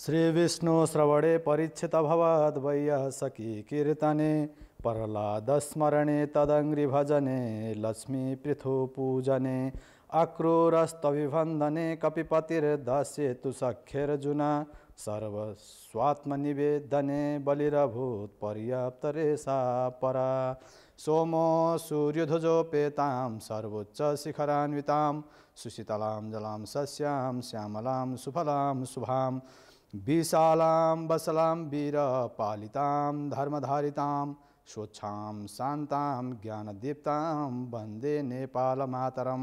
श्रीविष्णुश्रवणे परीक्षितभवद्वैयासकी कीर्तने प्रह्लादस्मरणे तदङ्घ्रिभजने लक्ष्मीपृथुपूजने अक्रूरस्तभिवन्दने कपिपतिर्दास्येतु सख्यर्जुना सर्वस्वात्मनिवेदने बलिरभूत् पर्याप्तरेषा परा सोमो सूर्यध्वजोपेतां सर्वोच्चशिखरान्वितां सुशीतलां जलां सस्यां श्यामलां सुफलां शुभां विशालां वसलां वीरपालितां धर्मधारितां स्वच्छां शान्तां ज्ञानदीप्तां वन्दे नेपालमातरं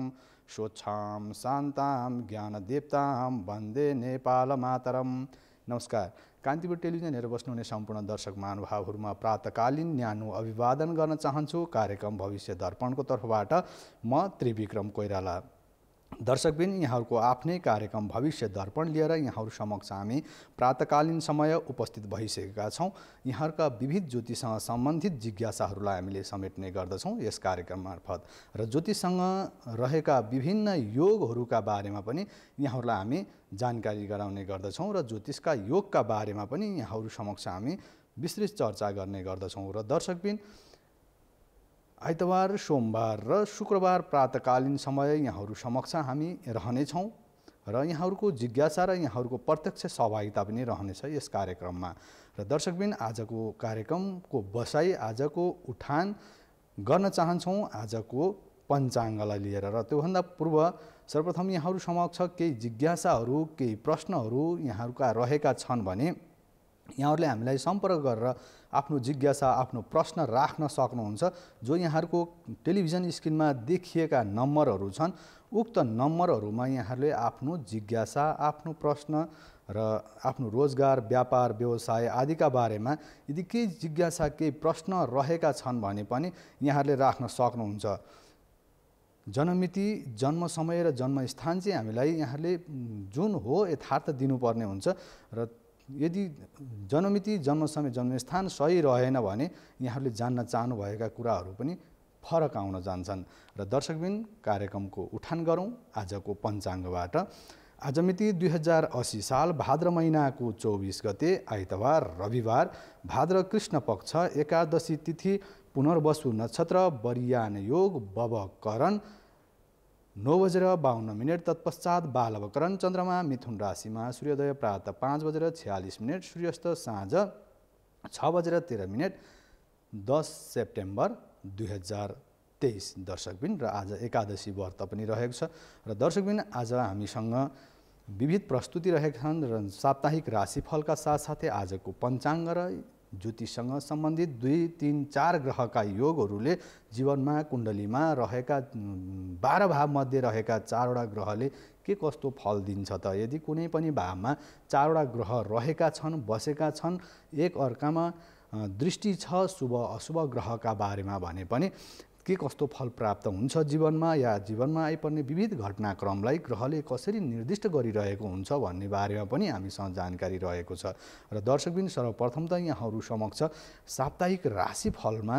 स्वच्छां शान्तां ज्ञानदीप्तां वन्दे नेपालमातरं। नमस्कार। कान्तिपुर टेलिभिजन हेरेर बस्नुहुने सम्पूर्ण दर्शक महानुभावहरूमा प्रातकालीन न्यानो अभिवादन गर्न चाहन्छु। कार्यक्रम भविष्य दर्पणको तर्फबाट म त्रिविक्रम कोइराला। दर्शकबिन, यहाँहरूको आफ्नै कार्यक्रम भविष्य दर्पण लिएर यहाँहरू समक्ष हामी प्रातकालीन समय उपस्थित भइसकेका छौँ। यहाँहरूका विविध ज्योतिषसँग सम्बन्धित जिज्ञासाहरूलाई हामीले समेट्ने गर्दछौँ यस कार्यक्रम मार्फत र ज्योतिषसँग रहेका विभिन्न योगहरूका बारेमा पनि यहाँहरूलाई हामी जानकारी गराउने गर्दछौँ र ज्योतिषका योगका बारेमा पनि यहाँहरू समक्ष हामी विस्तृत चर्चा गर्ने गर्दछौँ। र दर्शकबिन, आइतबार, सोमबार र शुक्रबार प्रातकालीन समय यहाँहरू समक्ष हामी रहनेछौँ र यहाँहरूको जिज्ञासा र यहाँहरूको प्रत्यक्ष सहभागिता पनि रहनेछ यस कार्यक्रममा। र दर्शकबिन, आजको कार्यक्रमको बसाइ, आजको उठान गर्न चाहन्छौँ आजको पञ्चाङ्गलाई लिएर। र त्योभन्दा पूर्व सर्वप्रथम यहाँहरू समक्ष केही जिज्ञासाहरू, केही प्रश्नहरू यहाँहरूका रहेका छन् भने यहाँहरूले हामीलाई सम्पर्क गरेर आफ्नो जिज्ञासा, आफ्नो प्रश्न राख्न सक्नुहुन्छ। जो यहाँहरूको टेलिभिजन स्क्रिनमा देखिएका नम्बरहरू छन्, उक्त नम्बरहरूमा यहाँहरूले आफ्नो जिज्ञासा, आफ्नो प्रश्न र आफ्नो रोजगार, व्यापार, व्यवसाय आदिका बारेमा यदि केही जिज्ञासा, केही प्रश्न रहेका छन् भने पनि यहाँहरूले राख्न सक्नुहुन्छ। जन्ममिति, जन्म समय र जन्मस्थान चाहिँ हामीलाई यहाँहरूले जुन हो यथार्थ दिनुपर्ने हुन्छ र यदि जन्ममिति, जन्म समय, जन्मस्थान सही रहेन भने यहाँहरूले जान्न चाहनुभएका कुराहरू पनि फरक आउन जान्छन्। र दर्शकबिन, कार्यक्रमको उठान गरौँ आजको पञ्चाङ्गबाट। आज मिति 2080 साल भाद्र महिनाको 24 गते आइतबार रविवार, भाद्र कृष्ण पक्ष एकादशी तिथि, पुनर्वसु नक्षत्र, बरियान योग, बवकरण 9:52 तत्पश्चात बालवकरण, चन्द्रमा मिथुन राशिमा, सूर्योदय प्रातः 5:46, सूर्यास्त साँझ 6:13। 10 सेप्टेम्बर 2023 दर्शकबिन। र आज एकादशी व्रत पनि रहेको छ। र दर्शकबिन, आज हामीसँग विविध प्रस्तुति रहेका छन् र साप्ताहिक राशिफलका साथसाथै आजको पञ्चाङ्ग र ज्योतिषसँग सम्बन्धित 2, 3, 4 ग्रहका योगहरूले जीवनमा, कुण्डलीमा रहेका 12 भावमध्ये रहेका 4वटा ग्रहले के कस्तो फल दिन्छ त। यदि कुनै पनि भावमा 4वटा ग्रह रहेका छन्, बसेका छन्, एक अर्कामा दृष्टि छ शुभ अशुभ ग्रहका बारेमा भने पनि के कस्तो फल प्राप्त हुन्छ जीवनमा, या जीवनमा आइपर्ने विविध घटनाक्रमलाई ग्रहले कसरी निर्दिष्ट गरिरहेको हुन्छ भन्ने बारेमा पनि हामीसँग जानकारी रहेको छ। र दर्शकबिन, सर्वप्रथम त यहाँहरू समक्ष साप्ताहिक राशिफलमा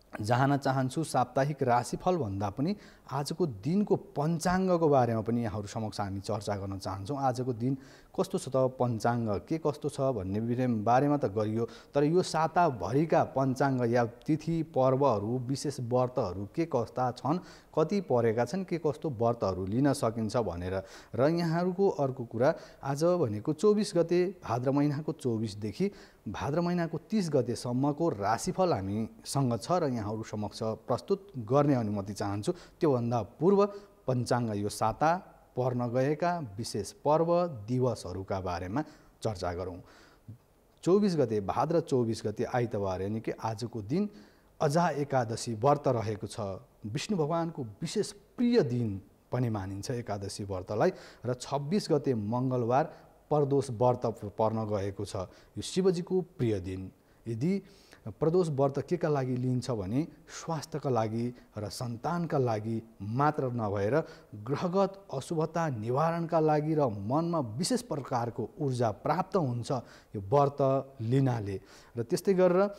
जान चाहन्छु। साप्ताहिक राशिफल भन्दा पनि आजको दिनको पञ्चाङ्गको बारेमा पनि यहाँहरू समक्ष हामी चर्चा गर्न चाहन्छौँ। आजको दिन कस्तो छ त, पञ्चाङ्ग के कस्तो छ भन्ने बारेमा त गरियो, तर यो साताभरिका पञ्चाङ्ग या तिथि, पर्वहरू, विशेष व्रतहरू के कस्ता छन्, कति परेका छन्, के कस्तो व्रतहरू लिन सकिन्छ भनेर। र यहाँहरूको अर्को कुरा, आज भनेको 24 गते भाद्र महिनाको 24 देखि भाद्र महिनाको 30 गतेसम्मको राशिफल हामीसँग छ र यहाँहरू समक्ष प्रस्तुत गर्ने अनुमति चाहन्छु। त्योभन्दा पूर्व पञ्चाङ्ग, यो साता पर्न गएका विशेष पर्व दिवसहरूका बारेमा चर्चा गरौँ। 24 गते भाद्र 24 गते आइतबार, यानि कि आजको दिन अजा एकादशी व्रत रहेको छ। विष्णु भगवानको विशेष प्रिय दिन पनि मानिन्छ एकादशी व्रतलाई। र 26 गते मङ्गलबार प्रदोष व्रत पर्न गएको छ। यो शिवजीको प्रिय दिन। यदि प्रदोष व्रत के का लागि लिन्छ भने स्वास्थ्यका लागि र सन्तानका लागि मात्र नभएर ग्रहगत अशुभता निवारणका लागि र मनमा विशेष प्रकारको ऊर्जा प्राप्त हुन्छ यो व्रत लिनाले। र त्यस्तै गरेर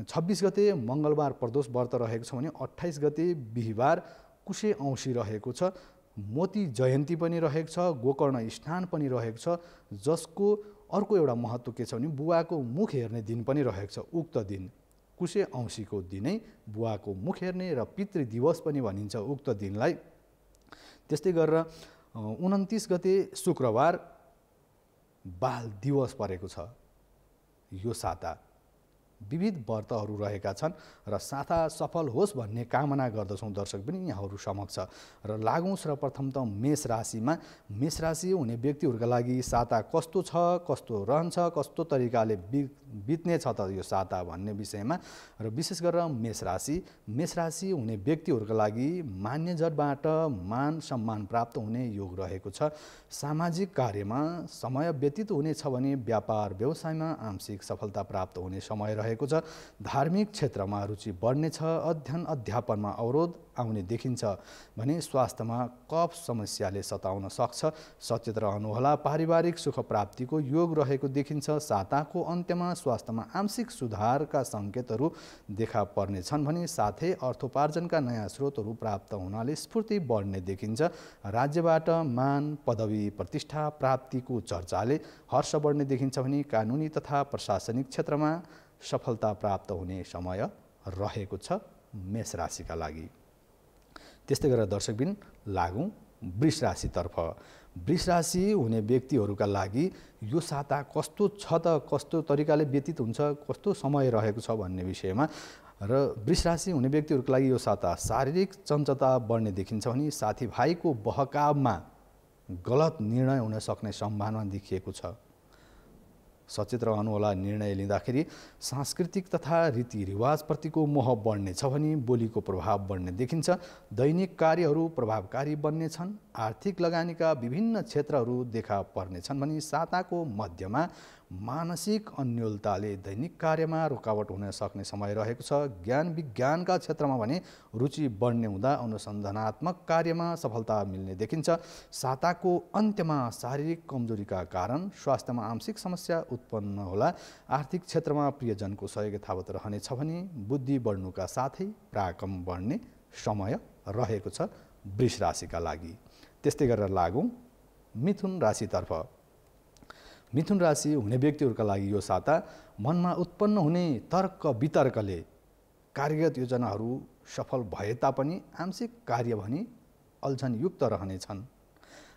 26 गते मङ्गलबार प्रदोष व्रत रहेको छ भने 28 गते बिहीबार कुशे औँसी रहेको छ। मोती जयन्ती पनि रहेको छ, गोकर्ण स्नान पनि रहेको छ, जसको अर्को एउटा महत्त्व के छ भने बुवाको मुख हेर्ने दिन पनि रहेको छ। उक्त दिन कुशे औँसीको दिनै बुवाको मुख हेर्ने र पितृ दिवस पनि भनिन्छ उक्त दिनलाई। त्यस्तै गरेर 29 गते शुक्रबार बाल दिवस परेको छ। यो साता विविध व्रतहरू रहेका छन् र साता सफल होस् भन्ने कामना गर्दछौँ दर्शक पनि यहाँहरू समक्ष। र लागौँ सर्वप्रथम त मेष राशिमा। मेष राशि हुने व्यक्तिहरूका लागि साता कस्तो छ, कस्तो रहन्छ, कस्तो तरिकाले बित्ने छ त यो साता भन्ने विषयमा। र विशेष गरेर मेष राशि हुने व्यक्तिहरूका लागि मान्यजनबाट मान सम्मान प्राप्त हुने योग रहेको छ। सामाजिक कार्यमा समय व्यतीत हुनेछ भने व्यापार व्यवसायमा आंशिक सफलता प्राप्त हुने समय रहेको छ। धार्मिक क्षेत्रमा रुचि बढ्नेछ। अध्ययन अध्यापनमा अवरोध आउने देखिन्छ भने स्वास्थ्यमा कफ समस्याले सताउन सक्छ, सचेत रहनुहोला। पारिवारिक सुख प्राप्तिको योग रहेको देखिन्छ। साताको अन्त्यमा स्वास्थ्यमा आंशिक सुधारका सङ्केतहरू देखा पर्नेछन् भने साथै अर्थोपार्जनका नयाँ स्रोतहरू प्राप्त हुनाले स्फूर्ति बढ्ने देखिन्छ। राज्यबाट मान पदवी प्रतिष्ठा प्राप्तिको चर्चाले हर्ष बढ्ने देखिन्छ भने कानुनी तथा प्रशासनिक क्षेत्रमा सफलता प्राप्त हुने समय रहेको छ मेष राशिका लागि। त्यस्तै गरेर दर्शकबिन लागौँ वृष राशितर्फ। वृष राशि हुने व्यक्तिहरूका लागि यो साता कस्तो छ त, कस्तो तरिकाले व्यतीत हुन्छ, कस्तो समय रहेको छ भन्ने विषयमा। र वृष राशि हुने व्यक्तिहरूका लागि यो साता शारीरिक चञ्चलता बढ्ने देखिन्छ भने साथीभाइको बहकावमा गलत निर्णय हुन सक्ने सम्भावना देखिएको छ। सचेत रहनुहोला निर्णय लिँदाखेरि। सांस्कृतिक तथा रीतिरिवाजप्रतिको मोह बढ्नेछ भने बोलीको प्रभाव बढ्ने देखिन्छ। दैनिक कार्यहरू प्रभावकारी बन्नेछन्। आर्थिक लगानीका विभिन्न क्षेत्रहरू देखा पर्नेछन् भने साताको मध्यमा मानसिक अन्योलताले दैनिक कार्यमा रोकावट हुन सक्ने समय रहेको छ। ज्ञान विज्ञानका क्षेत्रमा भने रुचि बढ्ने हुँदा अनुसन्धानात्मक कार्यमा सफलता मिल्ने देखिन्छ। साताको अन्त्यमा शारीरिक कमजोरीका कारण स्वास्थ्यमा आंशिक समस्या उत्पन्न होला। आर्थिक क्षेत्रमा प्रियजनको सहयोग यथावत रहनेछ भने बुद्धि बढ्नुका साथै पराक्रम बढ्ने समय रहेको छ वृष राशिका लागि। त्यस्तै गरेर लागौँ मिथुन राशितर्फ। मिथुन राशि हुने व्यक्तिहरूका लागि यो साता मनमा उत्पन्न हुने तर्क वितर्कले कार्यगत योजनाहरू सफल भए तापनि आंशिक कार्य भनी अल्झनयुक्त रहनेछन्।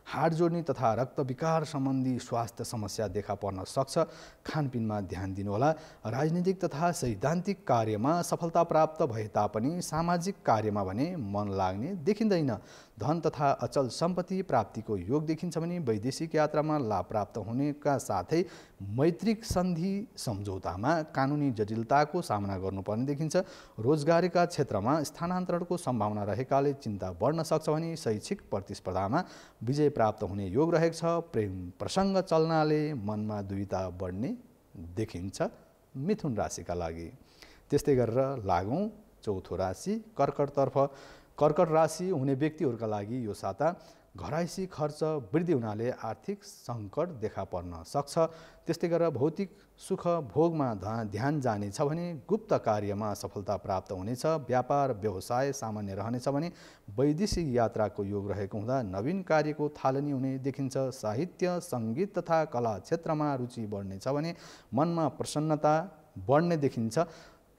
हाड जोड्ने तथा रक्त विकार सम्बन्धी स्वास्थ्य समस्या देखा पर्न सक्छ। खानपिनमा ध्यान दिनुहोला। राजनीतिक तथा सैद्धान्तिक कार्यमा सफलता प्राप्त भए तापनि सामाजिक कार्यमा भने मन लाग्ने देखिँदैन। धन तथा अचल सम्पत्ति प्राप्तिको योग देखिन्छ भने वैदेशिक यात्रामा लाभ प्राप्त हुनेका साथै मैत्रिक सन्धि सम्झौतामा कानुनी जटिलताको सामना गर्नुपर्ने देखिन्छ। रोजगारीका क्षेत्रमा स्थानान्तरणको सम्भावना रहेकाले चिन्ता बढ्न सक्छ भने शैक्षिक प्रतिस्पर्धामा विजय प्राप्त हुने योग रहेको छ। प्रेम प्रसङ्ग चल्नाले मनमा दुविधा बढ्ने देखिन्छ मिथुन राशिका लागि। त्यस्तै गरेर लागौँ चौथो राशि कर्कटतर्फ। कर्कट राशि हुने व्यक्तिहरूका लागि यो साता घराइसी खर्च वृद्धि हुनाले आर्थिक सङ्कट देखा पर्न सक्छ। त्यस्तै गरेर भौतिक सुख भोगमा ध्यान जानेछ भने गुप्त कार्यमा सफलता प्राप्त हुनेछ। व्यापार व्यवसाय सामान्य रहनेछ भने वैदेशिक यात्राको योग रहेको हुँदा नवीन कार्यको थालनी हुने देखिन्छ। साहित्य सङ्गीत तथा कला क्षेत्रमा रुचि बढ्नेछ भने मनमा प्रसन्नता बढ्ने देखिन्छ।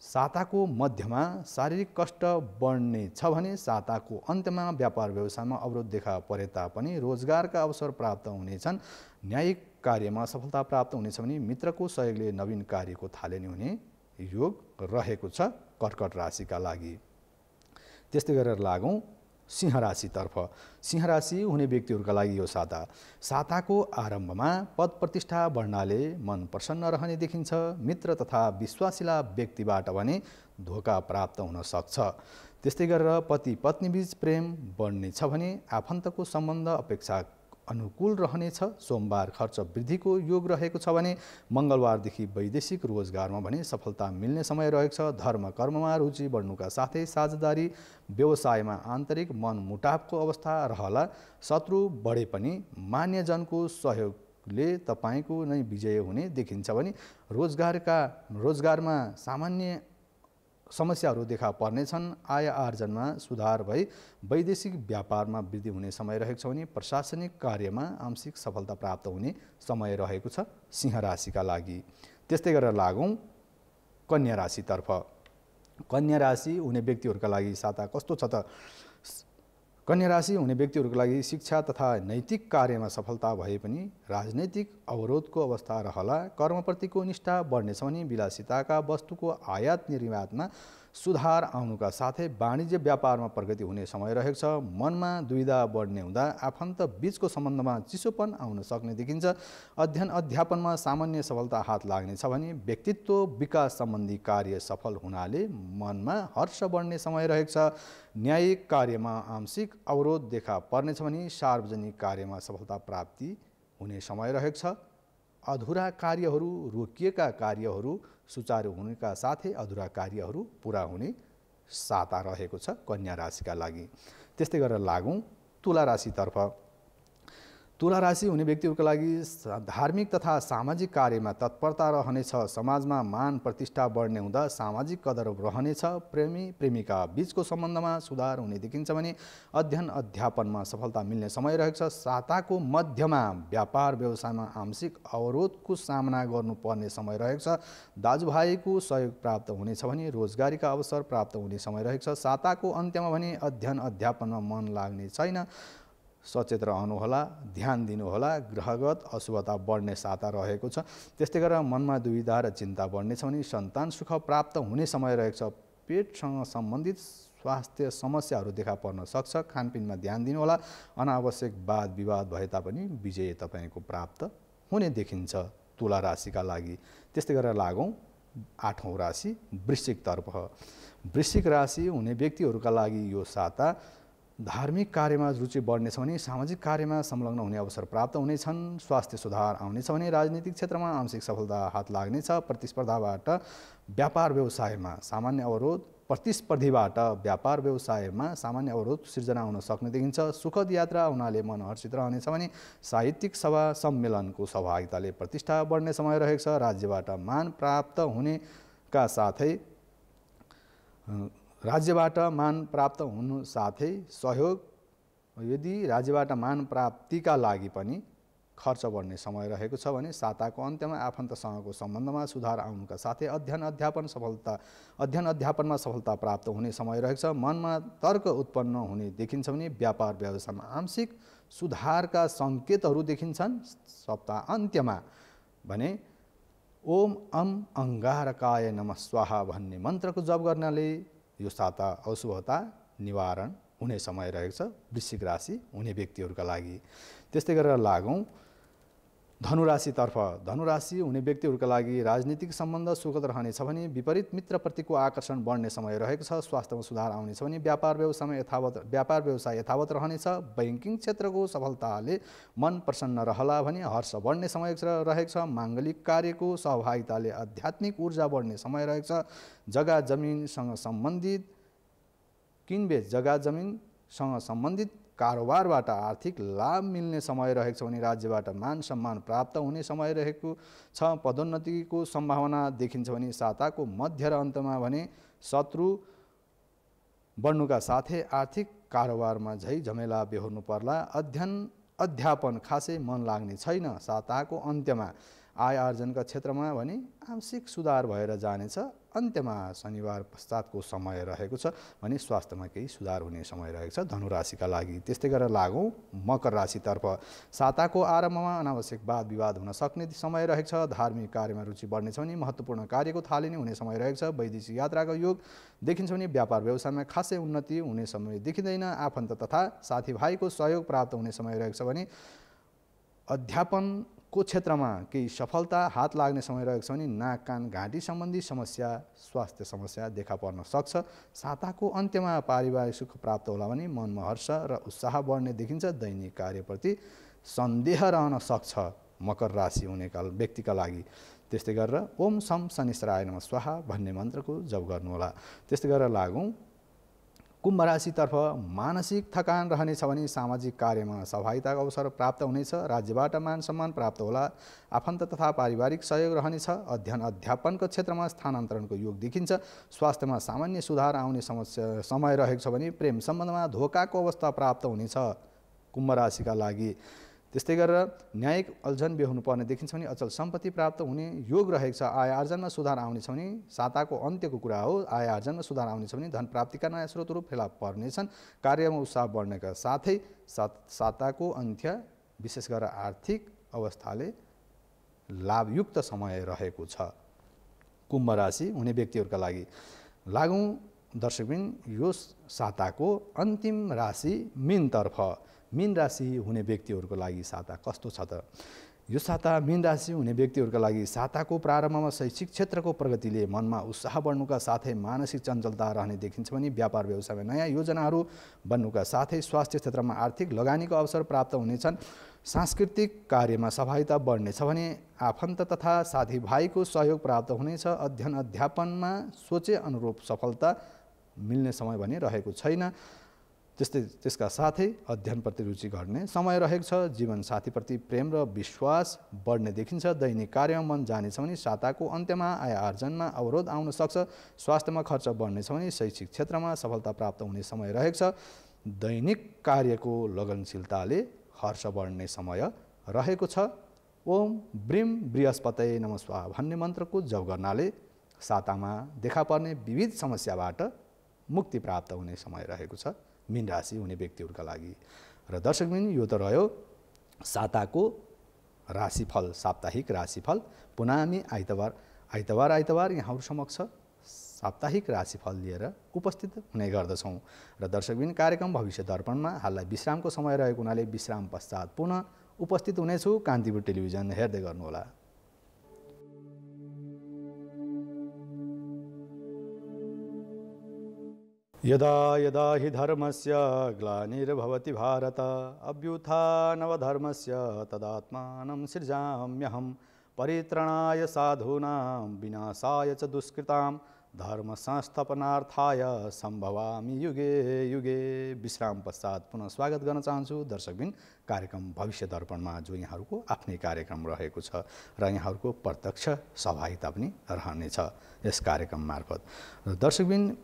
साताको मध्यमा शारीरिक कष्ट बढ्ने छ भने साताको अन्त्यमा व्यापार व्यवसायमा अवरोध देखा परे तापनि रोजगारका अवसर प्राप्त हुनेछन्। न्यायिक कार्यमा सफलता प्राप्त हुनेछ भने मित्रको सहयोगले नवीन कार्यको थालनी हुने योग रहेको छ कर्कट राशिका लागि। त्यस्तै गरेर लागौँ सिंह राशितर्फ। सिंह राशि हुने व्यक्तिहरूका लागि यो साता साताको आरम्भमा पद प्रतिष्ठा बढ्नाले मन प्रसन्न रहने देखिन्छ। मित्र तथा विश्वासिला व्यक्तिबाट भने धोका प्राप्त हुन सक्छ। त्यस्तै गरेर पति पत्नी बीच प्रेम बढ्नेछ भने आफन्तको सम्बन्ध अपेक्षा अनुकूल रहनेछ। सोमबार खर्च वृद्धिको योग रहेको छ भने मङ्गलबारदेखि वैदेशिक रोजगारमा भने सफलता मिल्ने समय रहेको छ। धर्म कर्ममा रुचि बढ्नुका साथै साझेदारी व्यवसायमा आन्तरिक मनमुटावको अवस्था रहला। शत्रु बढे पनि मान्यजनको सहयोगले तपाईँको नै विजय हुने देखिन्छ भने रोजगारमा सामान्य समस्याहरू देखा पर्नेछन्। आय आर्जनमा सुधार भई वैदेशिक व्यापारमा वृद्धि हुने समय रहेको छ भने प्रशासनिक कार्यमा आंशिक सफलता प्राप्त हुने समय रहेको छ सिंह राशिका लागि। त्यस्तै गरेर लागौँ कन्या राशितर्फ। कन्या राशि हुने व्यक्तिहरूका लागि साता कस्तो छ त? कन्या राशि हुने व्यक्तिहरूको लागि शिक्षा तथा नैतिक कार्यमा सफलता भए पनि राजनैतिक अवरोधको अवस्था रहला। कर्मप्रतिको निष्ठा बढ्नेछ भने विलासिताका वस्तुको आयात निर्यातमा सुधार आउनुका साथै वाणिज्य व्यापारमा प्रगति हुने समय रहेको छ। मनमा दुविधा बढ्ने हुँदा आफन्त बीचको सम्बन्धमा चिसोपन आउन सक्ने देखिन्छ। अध्ययन अध्यापनमा सामान्य सफलता हात लाग्नेछ भने व्यक्तित्व विकास सम्बन्धी कार्य सफल हुनाले मनमा हर्ष बढ्ने समय रहेको छ। न्यायिक कार्यमा आंशिक अवरोध देखा पर्नेछ भने सार्वजनिक कार्यमा सफलता प्राप्ति हुने समय रहेको छ। अधुरा कार्यहरू रोकिएका कार्यहरू सुचारू हुनुका साथै अधुरा कार्यहरू पुरा हुने साता रहेको छ कन्या राशिका लागि। त्यस्तै गरेर लागौँ तुला राशितर्फ। तुला राशि हुने व्यक्तिहरूका लागि धार्मिक तथा सामाजिक कार्यमा तत्परता रहनेछ। समाजमा मान प्रतिष्ठा बढ्ने हुँदा सामाजिक कदर रहनेछ। प्रेमी प्रेमिका बीचको सम्बन्धमा सुधार हुने देखिन्छ भने अध्ययन अध्यापनमा सफलता मिल्ने समय रहेको छ। साताको मध्यमा व्यापार व्यवसायमा आंशिक अवरोधको सामना गर्नुपर्ने समय रहेको छ। दाजुभाइको सहयोग प्राप्त हुनेछ भने रोजगारीका अवसर प्राप्त हुने समय रहेको छ। साताको अन्त्यमा भने अध्ययन अध्यापनमा मन लाग्ने छैन। सचेत रहनुहोला, ध्यान दिनुहोला। ग्रहगत अशुभता बढ्ने साता रहेको छ। त्यस्तै गरेर मनमा दुविधा र चिन्ता बढ्नेछ भने सन्तान सुख प्राप्त हुने समय रहेको छ। पेटसँग सम्बन्धित स्वास्थ्य समस्याहरू देखा पर्न सक्छ। खानपिनमा ध्यान दिनुहोला। अनावश्यक वाद विवाद भए तापनि विजय तपाईँको प्राप्त हुने देखिन्छ तुला राशिका लागि। त्यस्तै गरेर लागौँ 8औं राशि वृश्चिकतर्फ। वृश्चिक राशि हुने व्यक्तिहरूका लागि यो साता धार्मिक कार्यमा रुचि बढ्नेछ भने सामाजिक कार्यमा संलग्न हुने अवसर प्राप्त हुनेछन्। स्वास्थ्य सुधार आउनेछ भने राजनीतिक क्षेत्रमा आंशिक सफलता हात लाग्नेछ। प्रतिस्पर्धाबाट व्यापार व्यवसायमा सामान्य अवरोध प्रतिस्पर्धीबाट व्यापार व्यवसायमा सामान्य अवरोध सिर्जना हुन सक्ने देखिन्छ। सुखद यात्रा हुनाले मन हर्षित रहनेछ भने साहित्यिक सभा सम्मेलनको सहभागिताले प्रतिष्ठा बढ्ने समय रहेको छ। राज्यबाट मान प्राप्त हुनेका साथै हुनु साथै सहयोग। यदि राज्यबाट मान प्राप्तिका लागि पनि खर्च बढ्ने समय रहेको छ भने साताको अन्त्यमा आफन्तसँगको सम्बन्धमा सुधार आउनुका साथै अध्ययन अध्यापनमा सफलता प्राप्त हुने समय रहेको छ। मनमा तर्क उत्पन्न हुने देखिन्छ भने व्यापार व्यवसायमा आंशिक सुधारका सङ्केतहरू देखिन्छन्। सप्ताह अन्त्यमा भने ओम अम अंगारकाय नमः स्वाहा भन्ने मन्त्रको जप गर्नाले यो साता अशुभता निवारण हुने समय रहेको छ वृश्चिक राशि हुने व्यक्तिहरूका लागि। त्यस्तै गरेर लागौँ धनुराशितर्फ। धनुराशि हुने व्यक्तिहरूका लागि राजनीतिक सम्बन्ध सुखद रहनेछ भने विपरीत मित्रप्रतिको आकर्षण बढ्ने समय रहेको छ। स्वास्थ्यमा सुधार आउनेछ भने व्यापार व्यवसाय यथावत रहनेछ। बैंकिङ क्षेत्रको सफलताले मन प्रसन्न रहला भने हर्ष बढ्ने समय रहेको छ। माङ्गलिक कार्यको सहभागिताले आध्यात्मिक ऊर्जा बढ्ने समय रहेको छ। जग्गा जमिनसँग सम्बन्धित किनबेच जग्गा जमिनसँग सम्बन्धित कारोबारबाट आर्थिक लाभ मिल्ने समय रहेको छ भने राज्यबाट मान सम्मान प्राप्त हुने समय रहेको छ। पदोन्नतिको सम्भावना देखिन्छ भने साताको मध्य र अन्तमा भने शत्रु बढ्नुका साथै आर्थिक कारोबारमा झै झमेला बेहोर्नु पर्ला। अध्ययन अध्यापन खासै मन लाग्ने छैन। साताको अन्त्यमा आय आर्जनका क्षेत्रमा भने आंशिक सुधार भएर जानेछ। अन्त्यमा शनिबार पश्चातको समय रहेको छ भने स्वास्थ्यमा केही सुधार हुने समय रहेको छ धनुराशिका लागि। त्यस्तै गरेर लागौँ मकर राशितर्फ। साताको आरम्भमा अनावश्यक वाद विवाद हुन सक्ने समय रहेको छ। धार्मिक कार्यमा रुचि बढ्नेछ भने महत्त्वपूर्ण कार्यको थालनी हुने समय रहेको छ। वैदेशिक यात्राको योग देखिन्छ भने व्यापार व्यवसायमा खासै उन्नति हुने समय देखिँदैन। आफन्त तथा साथीभाइको सहयोग प्राप्त हुने समय रहेको छ भने अध्यापनको क्षेत्रमा केही सफलता हात लाग्ने समय रहेको छ भने नाक कान घाँटी सम्बन्धी समस्या स्वास्थ्य समस्या देखा पर्न सक्छ। साताको अन्त्यमा पारिवारिक सुख प्राप्त होला भने मनमा हर्ष र उत्साह बढ्ने देखिन्छ। दैनिक कार्यप्रति सन्देह रहन सक्छ मकर राशि हुने व्यक्तिका लागि। त्यस्तै गरेर ओम सम शनिश्चराय नमः स्वाहा भन्ने मन्त्रको जप गर्नुहोला। त्यस्तै गरेर लागौँ कुम्भ राशितर्फ मानसिक थकान रहनेछ भने सामाजिक कार्यमा सहभागिताको अवसर प्राप्त हुनेछ। राज्यबाट मान सम्मान प्राप्त होला। आफन्त तथा पारिवारिक सहयोग रहनेछ। अध्ययन अध्यापनको क्षेत्रमा स्थानान्तरणको योग देखिन्छ। स्वास्थ्यमा सामान्य सुधार आउने समय रहेको छ भने प्रेम सम्बन्धमा धोकाको अवस्था प्राप्त हुनेछ कुम्भ राशिका लागि। त्यस्तै गरेर न्यायिक अल्झन बेहोर्नुपर्ने देखिन्छ भने अचल सम्पत्ति प्राप्त हुने योग रहेको छ। आय आर्जनमा सुधार आउनेछ भने साताको अन्त्यको कुरा हो। आय आर्जनमा सुधार आउनेछ भने धन प्राप्तिका नयाँ स्रोतहरू फेला पर्नेछन्। कार्यमा उत्साह बढ्नेका साथै साताको अन्त्य विशेष गरेर आर्थिक अवस्थाले लाभयुक्त समय रहेको छ कुम्भ राशि हुने व्यक्तिहरूका लागि। लागौँ दर्शकबिन यो साताको अन्तिम राशि मीनतर्फ। मीन राशि हुने व्यक्तिहरूको लागि साता कस्तो छ त? यो साता मीन राशि हुने व्यक्तिहरूका लागि साताको प्रारम्भमा शैक्षिक क्षेत्रको प्रगतिले मनमा उत्साह बढ्नुका साथै मानसिक चञ्चलता रहने देखिन्छ भने व्यापार व्यवसायमा नयाँ योजनाहरू बन्नुका साथै स्वास्थ्य क्षेत्रमा आर्थिक लगानीको अवसर प्राप्त हुनेछन्। सांस्कृतिक कार्यमा सहभागिता बढ्नेछ भने आफन्त तथा साथीभाइको सहयोग प्राप्त हुनेछ। अध्ययन अध्यापनमा सोचे अनुरूप सफलता मिल्ने समय भने रहेको छैन। त्यसका साथै अध्ययनप्रति रुचि घट्ने समय रहेको छ। जीवनसाथीप्रति प्रेम र विश्वास बढ्ने देखिन्छ। दैनिक कार्यमा मन जानेछ भने साताको अन्त्यमा आय आर्जनमा अवरोध आउन सक्छ। स्वास्थ्यमा खर्च बढ्नेछ भने शैक्षिक क्षेत्रमा सफलता प्राप्त हुने समय रहेको छ। दैनिक कार्यको लगनशीलताले हर्ष बढ्ने समय रहेको छ। ओम ब्रीम बृहस्पतये नमः स्वाहा भन्ने मन्त्रको जप गर्नाले सातामा देखा पर्ने विविध समस्याबाट मुक्ति प्राप्त हुने समय रहेको छ मीन राशि हुने व्यक्तिहरूका लागि। र दर्शकबिन यो त रह्यो साताको राशिफल, साप्ताहिक राशिफल। पुनः हामी आइतबार यहाँहरू समक्ष साप्ताहिक राशिफल लिएर उपस्थित हुने गर्दछौँ। र दर्शकबिन कार्यक्रम भविष्य दर्पणमा हाललाई विश्रामको समय रहेको हुनाले विश्राम पश्चात पुनः उपस्थित हुनेछु। कान्तिपुर टेलिभिजन हेर्दै गर्नुहोला। यदा यदा हि धर्मस्य ग्लानिर्भवति भारत अभ्युत्थानवधर्मस्य तदात्मानं सृजाम्यहं परित्राणाय साधूनां विनाशाय च दुष्कृतां धर्म संस्थापनार्थाय सम्भवामि युगे युगे। विश्राम पश्चात पुनः स्वागत गर्न चाहन्छु दर्शकबिन कार्यक्रम भविष्य दर्पणमा, जो यहाँहरूको आफ्नै कार्यक्रम रहेको छ र यहाँहरूको प्रत्यक्ष सहभागिता पनि रहनेछ यस कार्यक्रम मार्फत। दर्शकबिन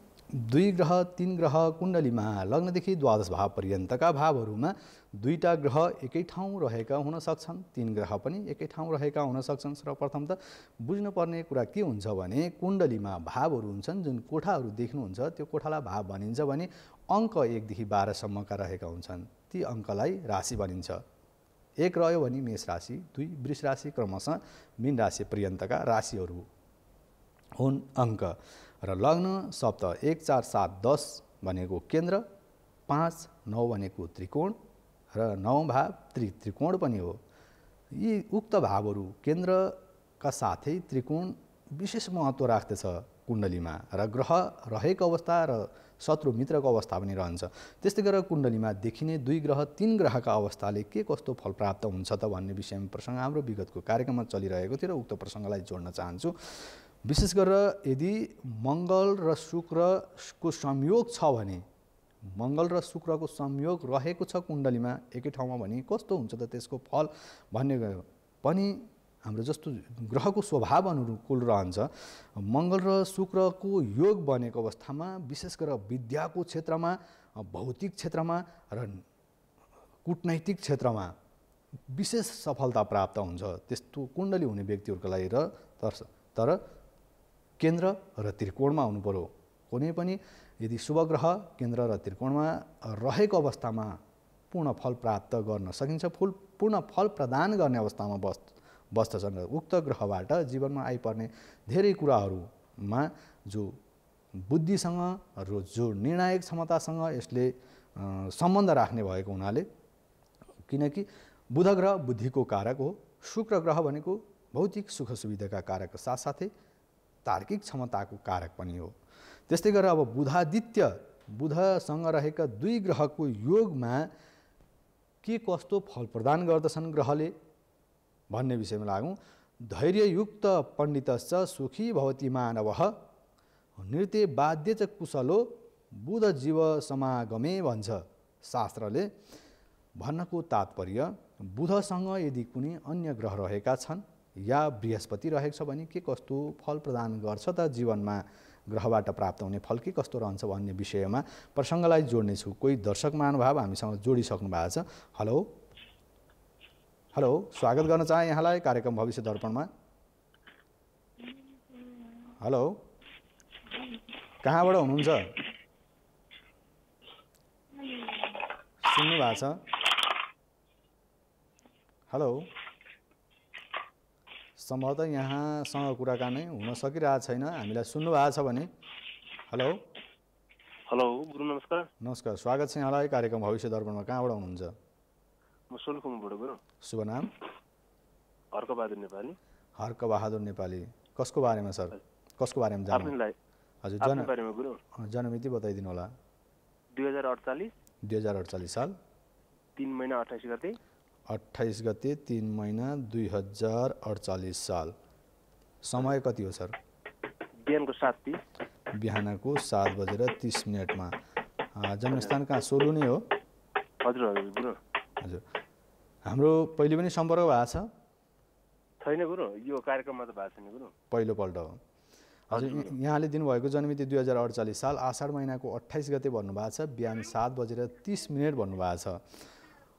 2 ग्रह 3 ग्रह कुण्डलीमा लग्नदेखि द्वादश भाव पर्यन्तका भावहरूमा 2टा ग्रह एकै ठाउँ रहेका हुन सक्छन्, 3 ग्रह पनि एकै ठाउँ रहेका हुन सक्छन्। सर्वप्रथम त बुझ्नुपर्ने कुरा के हुन्छ भने कुण्डलीमा भावहरू हुन्छन्, जुन कोठाहरू देख्नुहुन्छ त्यो कोठालाई भाव भनिन्छ भने अङ्क 1 देखि 12 सम्मका रहेका हुन्छन्, ती अङ्कलाई राशि भनिन्छ। 1 रह्यो भने मेष राशि, 2 वृष राशि, क्रमशः मीन राशि पर्यन्तका राशिहरू हुन् अङ्क। र लग्न सप्त 1 4 7 10 भनेको केन्द्र, 5 9 भनेको त्रिकोण र 9 भाव त्रिकोण पनि हो। यी उक्त भावहरू केन्द्रका साथै त्रिकोण विशेष महत्त्व राख्दछ कुण्डलीमा, र ग्रह रहेको अवस्था र शत्रु मित्रको अवस्था पनि रहन्छ। त्यस्तै गरेर कुण्डलीमा देखिने 2 ग्रह 3 ग्रहका अवस्थाले के कस्तो फल प्राप्त हुन्छ त भन्ने विषयमा प्रसङ्ग हाम्रो विगतको कार्यक्रममा चलिरहेको थियो र उक्त प्रसङ्गलाई जोड्न चाहन्छु। विशेष गरेर यदि मङ्गल र शुक्रको संयोग छ भने, मङ्गल र शुक्रको संयोग रहेको छ कुण्डलीमा एकै ठाउँमा भने कस्तो हुन्छ त त्यसको फल भन्ने पनि हाम्रो जस्तो ग्रहको स्वभाव अनुकूल रहन्छ। मङ्गल र शुक्रको योग बनेको अवस्थामा विशेष गरेर विद्याको क्षेत्रमा, भौतिक क्षेत्रमा र कूटनैतिक क्षेत्रमा विशेष सफलता प्राप्त हुन्छ त्यस्तो कुण्डली हुने व्यक्तिहरूका लागि। र तर केन्द्र र त्रिकोणमा हुनु पर्यो। कुनै पनि यदि शुभ ग्रह केन्द्र र त्रिकोणमा रहेको अवस्थामा पूर्ण फल प्राप्त गर्न सकिन्छ, पूर्ण फल प्रदान गर्ने अवस्थामा बस्दछन्। र उक्त ग्रहबाट जीवनमा आइपर्ने धेरै कुराहरूमा जो बुद्धिसँग र जो निर्णायक क्षमतासँग यसले सम्बन्ध राख्ने भएको हुनाले, किनकि बुध ग्रह बुद्धिको कारक हो, शुक्र ग्रह भनेको भौतिक सुख सुविधाका कारक साथसाथै तार्किक क्षमताको कारक पनि हो। त्यस्तै गरेर अब बुधसँग रहेका 2 ग्रहको योगमा के कस्तो फल प्रदान गर्दछन् ग्रहले भन्ने विषयमा लागौँ। धैर्ययुक्त पण्डितश्च सुखी भवति मानवः नृत्य वाद्य च कुशलो बुध जीव समागमे भन्छ शास्त्रले। भन्नको तात्पर्य बुधसँग यदि कुनै अन्य ग्रह रहेका छन् या बृहस्पति रहेको छ भने के कस्तो फल प्रदान गर्छ त जीवनमा, ग्रहबाट प्राप्त हुने फल के कस्तो रहन्छ भन्ने विषयमा प्रसङ्गलाई जोड्नेछु। कोही दर्शक महानुभाव हामीसँग जोडिसक्नु भएको छ। हेलो हेलो, स्वागत गर्न चाहे यहाँलाई कार्यक्रम भविष्य दर्पणमा। हेलो, कहाँबाट हुनुहुन्छ? सुन्नु भएको छ? हेलो, सम्भवतः यहाँसँग कुराकानी हुन सकिरहेको छैन, हामीलाई सुन्नु भएको छ भने। हेलो हेलो गुरु नमस्कार। नमस्कार, स्वागत छ यहाँलाई कार्यक्रम भविष्य दर्पणमा। कहाँबाट हुनुहुन्छ? म सोलुखुम्बुबाट गुरु। शुभ नाम? हर्कबहादुर नेपाली। हर्कबहादुर नेपाली। कसको बारेमा सर, कसको बारेमा जान्नु? हजुर, जन्ममिति बताइदिनु होला। 2048 साल 3 महिना 28 गते। 28 गते 3 महिना 2048 साल। समय कति हो सर? बिहानको 7:30। बिहानको 7:30 जन्मस्थान कहाँ? सोलु नै हो? हजुर हजुर गुरु। हजुर, हाम्रो पहिले पनि सम्पर्क भएको छ? छैन गुरु, यो कार्यक्रममा त भएको छैन गुरु, पहिलोपल्ट हो। हजुर, यहाँले दिनुभएको जन्ममिति 2048 साल आषाढ महिनाको 28 गते भन्नुभएको छ, बिहान 7:30 भन्नुभएको छ।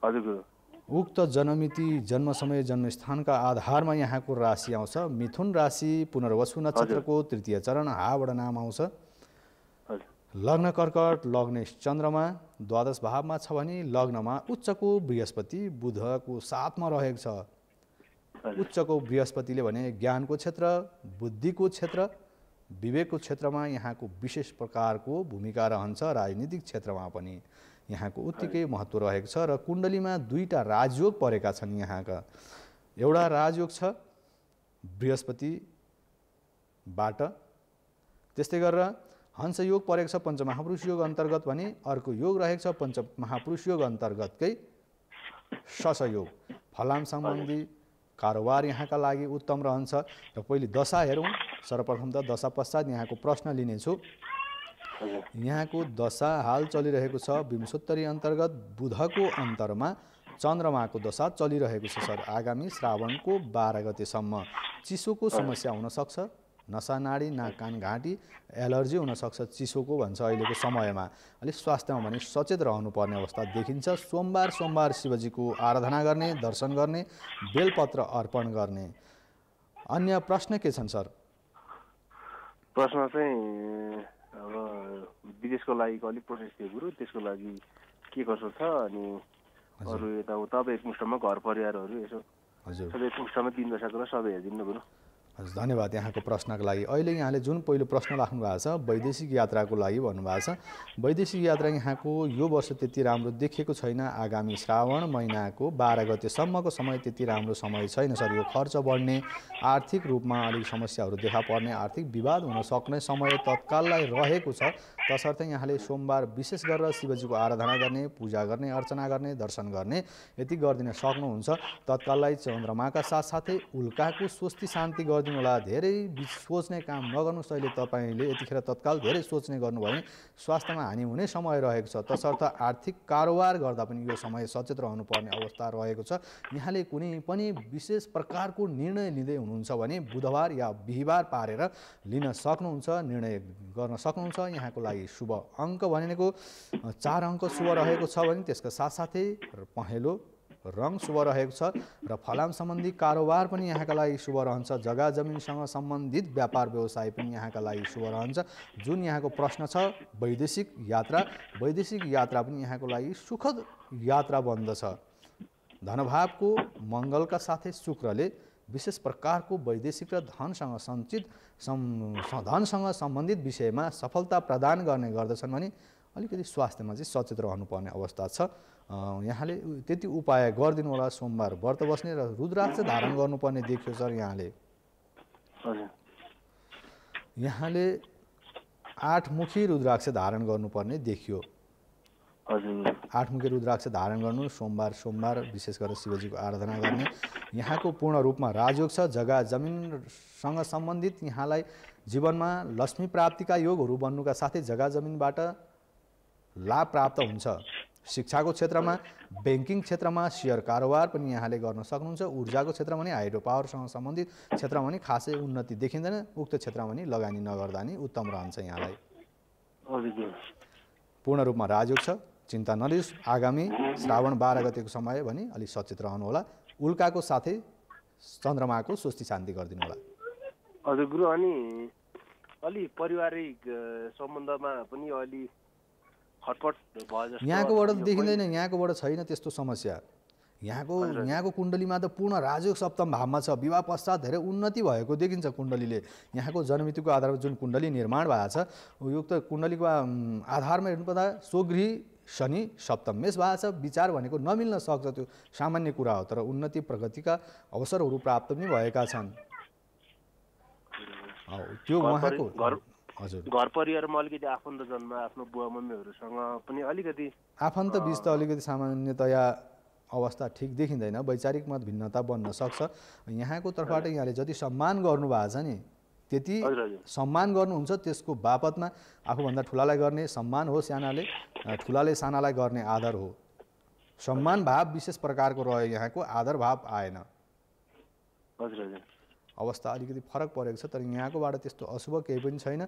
हजुर गुरु। उक्त जन्ममिति, जन्म समय, जन्मस्थानका आधारमा यहाँको राशि आउँछ मिथुन राशि, पुनर्वसु नक्षत्रको तृतीय चरण, हाबाट नाम आउँछ। लग्न कर्कट, लग्न चन्द्रमा, द्वादश भावमा छ भने लग्नमा उच्चको बृहस्पति बुधको साथमा रहेको छ। उच्चको बृहस्पतिले भने ज्ञानको क्षेत्र, बुद्धिको क्षेत्र, विवेकको क्षेत्रमा यहाँको विशेष प्रकारको भूमिका रहन्छ। राजनीतिक क्षेत्रमा पनि यहाँको उत्तिकै महत्त्व रहेको छ। र कुण्डलीमा 2टा राजयोग परेका छन् यहाँका। एउटा राजयोग छ बृहस्पतिबाट, त्यस्तै गरेर हंस योग परेको छ पञ्चमहापुरुष योग अन्तर्गत भने, अर्को योग रहेको छ पञ्चमहापुरुष योग अन्तर्गतकै शश योग। फलाम सम्बन्धी कारोबार यहाँका लागि उत्तम रहन्छ। र पहिले दशा हेरौँ। सर्वप्रथम त दशा पश्चात यहाँको प्रश्न लिनेछु। यहाँको दशा हाल चलिरहेको छ विंशोत्तरी अन्तर्गत बुधको अन्तरमा चन्द्रमाको दशा चलिरहेको छ सर। आगामी श्रावणको 12 गतेसम्म चिसोको समस्या हुनसक्छ। नसा नाडी, नाक कान घाँटी, एलर्जी हुनसक्छ चिसोको भन्छ अहिलेको समयमा। अलिक स्वास्थ्यमा भने सचेत रहनुपर्ने अवस्था देखिन्छ। सोमबार शिवजीको आराधना गर्ने, दर्शन गर्ने, बेलपत्र अर्पण गर्ने। अन्य प्रश्न के छन् सर? प्रश्न चाहिँ अब विदेशको लागि अलिक प्रोसेस थियो गुरु, त्यसको लागि के कसो छ, अनि अरू यताउता अब एकमुष्टमा घर परिवारहरू यसो सबै एकमुष्टमा 3 दशाको सबै हेरिदिनु गुरु। हजुर, धन्यवाद यहाँको प्रश्नको लागि। अहिले यहाँले जुन पहिलो प्रश्न राख्नु भएको छ वैदेशिक यात्राको लागि भन्नुभएको छ। वैदेशिक यात्रा यहाँको यो वर्ष त्यति राम्रो देखिएको छैन। आगामी श्रावण महिनाको 12 गतेसम्मको समय त्यति राम्रो समय छैन सर। यो खर्च बढ्ने, आर्थिक रूपमा अलिक समस्याहरू देखा पर्ने, आर्थिक विवाद हुन सक्ने समय तत्काललाई रहेको छ। तसर्थ यहाँले सोमबार विशेष गरेर शिवजीको आराधना गर्ने, पूजा गर्ने, अर्चना गर्ने, दर्शन गर्ने यति गरिदिन सक्नुहुन्छ। तत्काललाई चन्द्रमाका साथसाथै उल्काको स्वस्ति शान्ति गरिदिनु होला। धेरै सोच्ने काम नगर्नुहोस्। अहिले तपाईँले यतिखेर तत्काल धेरै सोच्ने गर्नुभयो भने स्वास्थ्यमा हानि हुने समय रहेको छ। तसर्थ आर्थिक कारोबार गर्दा पनि यो समय सचेत रहनुपर्ने अवस्था रहेको छ। यहाँले कुनै पनि विशेष प्रकारको निर्णय लिँदै हुनुहुन्छ भने बुधबार या बिहिबार पारेर लिन सक्नुहुन्छ, निर्णय गर्न सक्नुहुन्छ। यहाँको लागि शुभ अङ्क भनेको 4 अङ्क शुभ रहेको छ भने त्यसका साथसाथै पहेँलो रङ शुभ रहेको छ। र फलाम सम्बन्धी कारोबार पनि यहाँका लागि शुभ रहन्छ। जग्गा जमिनसँग सम्बन्धित व्यापार व्यवसाय पनि यहाँका लागि शुभ रहन्छ। जुन यहाँको प्रश्न छ वैदेशिक यात्रा पनि यहाँको लागि सुखद यात्रा बन्दछ। धनभावको मङ्गलका साथै शुक्रले विशेष प्रकारको वैदेशिक र धनसँग सम्बन्धित विषयमा सफलता प्रदान गर्ने गर्दछन् भने अलिकति स्वास्थ्यमा चाहिँ सचेत रहनुपर्ने अवस्था छ। यहाँले त्यति उपाय गरिदिनु होला। सोमबार व्रत बस्ने र रुद्राक्ष धारण गर्नुपर्ने देखियो सर। यहाँले 8 मुखी रुद्राक्ष धारण गर्नुपर्ने देखियो। 8 मुखी रुद्राक्ष धारण गर्नु। सोमबार विशेष गरेर शिवजीको आराधना गर्ने। यहाँको पूर्ण रूपमा राजयोग छ। जग्गा जमिनसँग सम्बन्धित यहाँलाई जीवनमा लक्ष्मी प्राप्तिका योगहरू बन्नुका साथै जग्गा जमिनबाट लाभ प्राप्त हुन्छ। शिक्षाको क्षेत्रमा, ब्याङ्किङ क्षेत्रमा सेयर कारोबार पनि यहाँले गर्न सक्नुहुन्छ। ऊर्जाको क्षेत्रमा पनि हाइड्रो पावरसँग सम्बन्धित क्षेत्रमा पनि खासै उन्नति देखिँदैन। उक्त क्षेत्रमा पनि लगानी नगर्दा नि उत्तम रहन्छ यहाँलाई। पूर्ण रूपमा राजयोग छ, चिन्ता नलिनुहोस्। आगामी श्रावण 12 गतेको समय भने अलिक सचेत रहनुहोला। उल्काको साथै चन्द्रमाको स्वस्ति शान्ति गरिदिनु होला। हजुर गुरु, अनि अलि पारिवारिक सम्बन्धमा पनि अलि खटपट भयो जस्तो यहाँकोबाट देखिँदैन, यहाँकोबाट छैन त्यस्तो समस्या। यहाँको कुण्डलीमा त पूर्ण राजयोग सप्तम भावमा छ। विवाह पश्चात धेरै उन्नति भएको देखिन्छ कुण्डलीले। यहाँको जन्ममितिको आधारमा जुन कुण्डली निर्माण भएको छ, युक्त कुण्डलीको आधारमा हेर्नुपर्दा स्वगृही शनि सप्तम मेष भएको छ। विचार भनेको नमिल्न सक्छ, त्यो सामान्य कुरा हो, तर उन्नति प्रगतिका अवसरहरू प्राप्त पनि भएका छन्। त्यो उहाँको हजुर घर परिवारमा अलिकति आफन्तजनमा आफ्नो बुवा मम्मीहरूसँग पनि अलिकति आफन्त बीच त अलिकति सामान्यतया अवस्था ठिक देखिँदैन। वैचारिक मत भिन्नता बन्न सक्छ। यहाँको तर्फबाट यहाँले जति सम्मान गर्नुभएको छ नि, त्यति सम्मान गर्नुहुन्छ। त्यसको बापतमा आफूभन्दा ठुलालाई गर्ने सम्मान हो, ठुलाले सानालाई गर्ने आदर हो। सम्मान भाव विशेष प्रकारको रह्यो, यहाँको आदर भाव आएन। अवस्था अलिकति फरक परेको छ, तर यहाँकोबाट त्यस्तो अशुभ केही पनि छैन।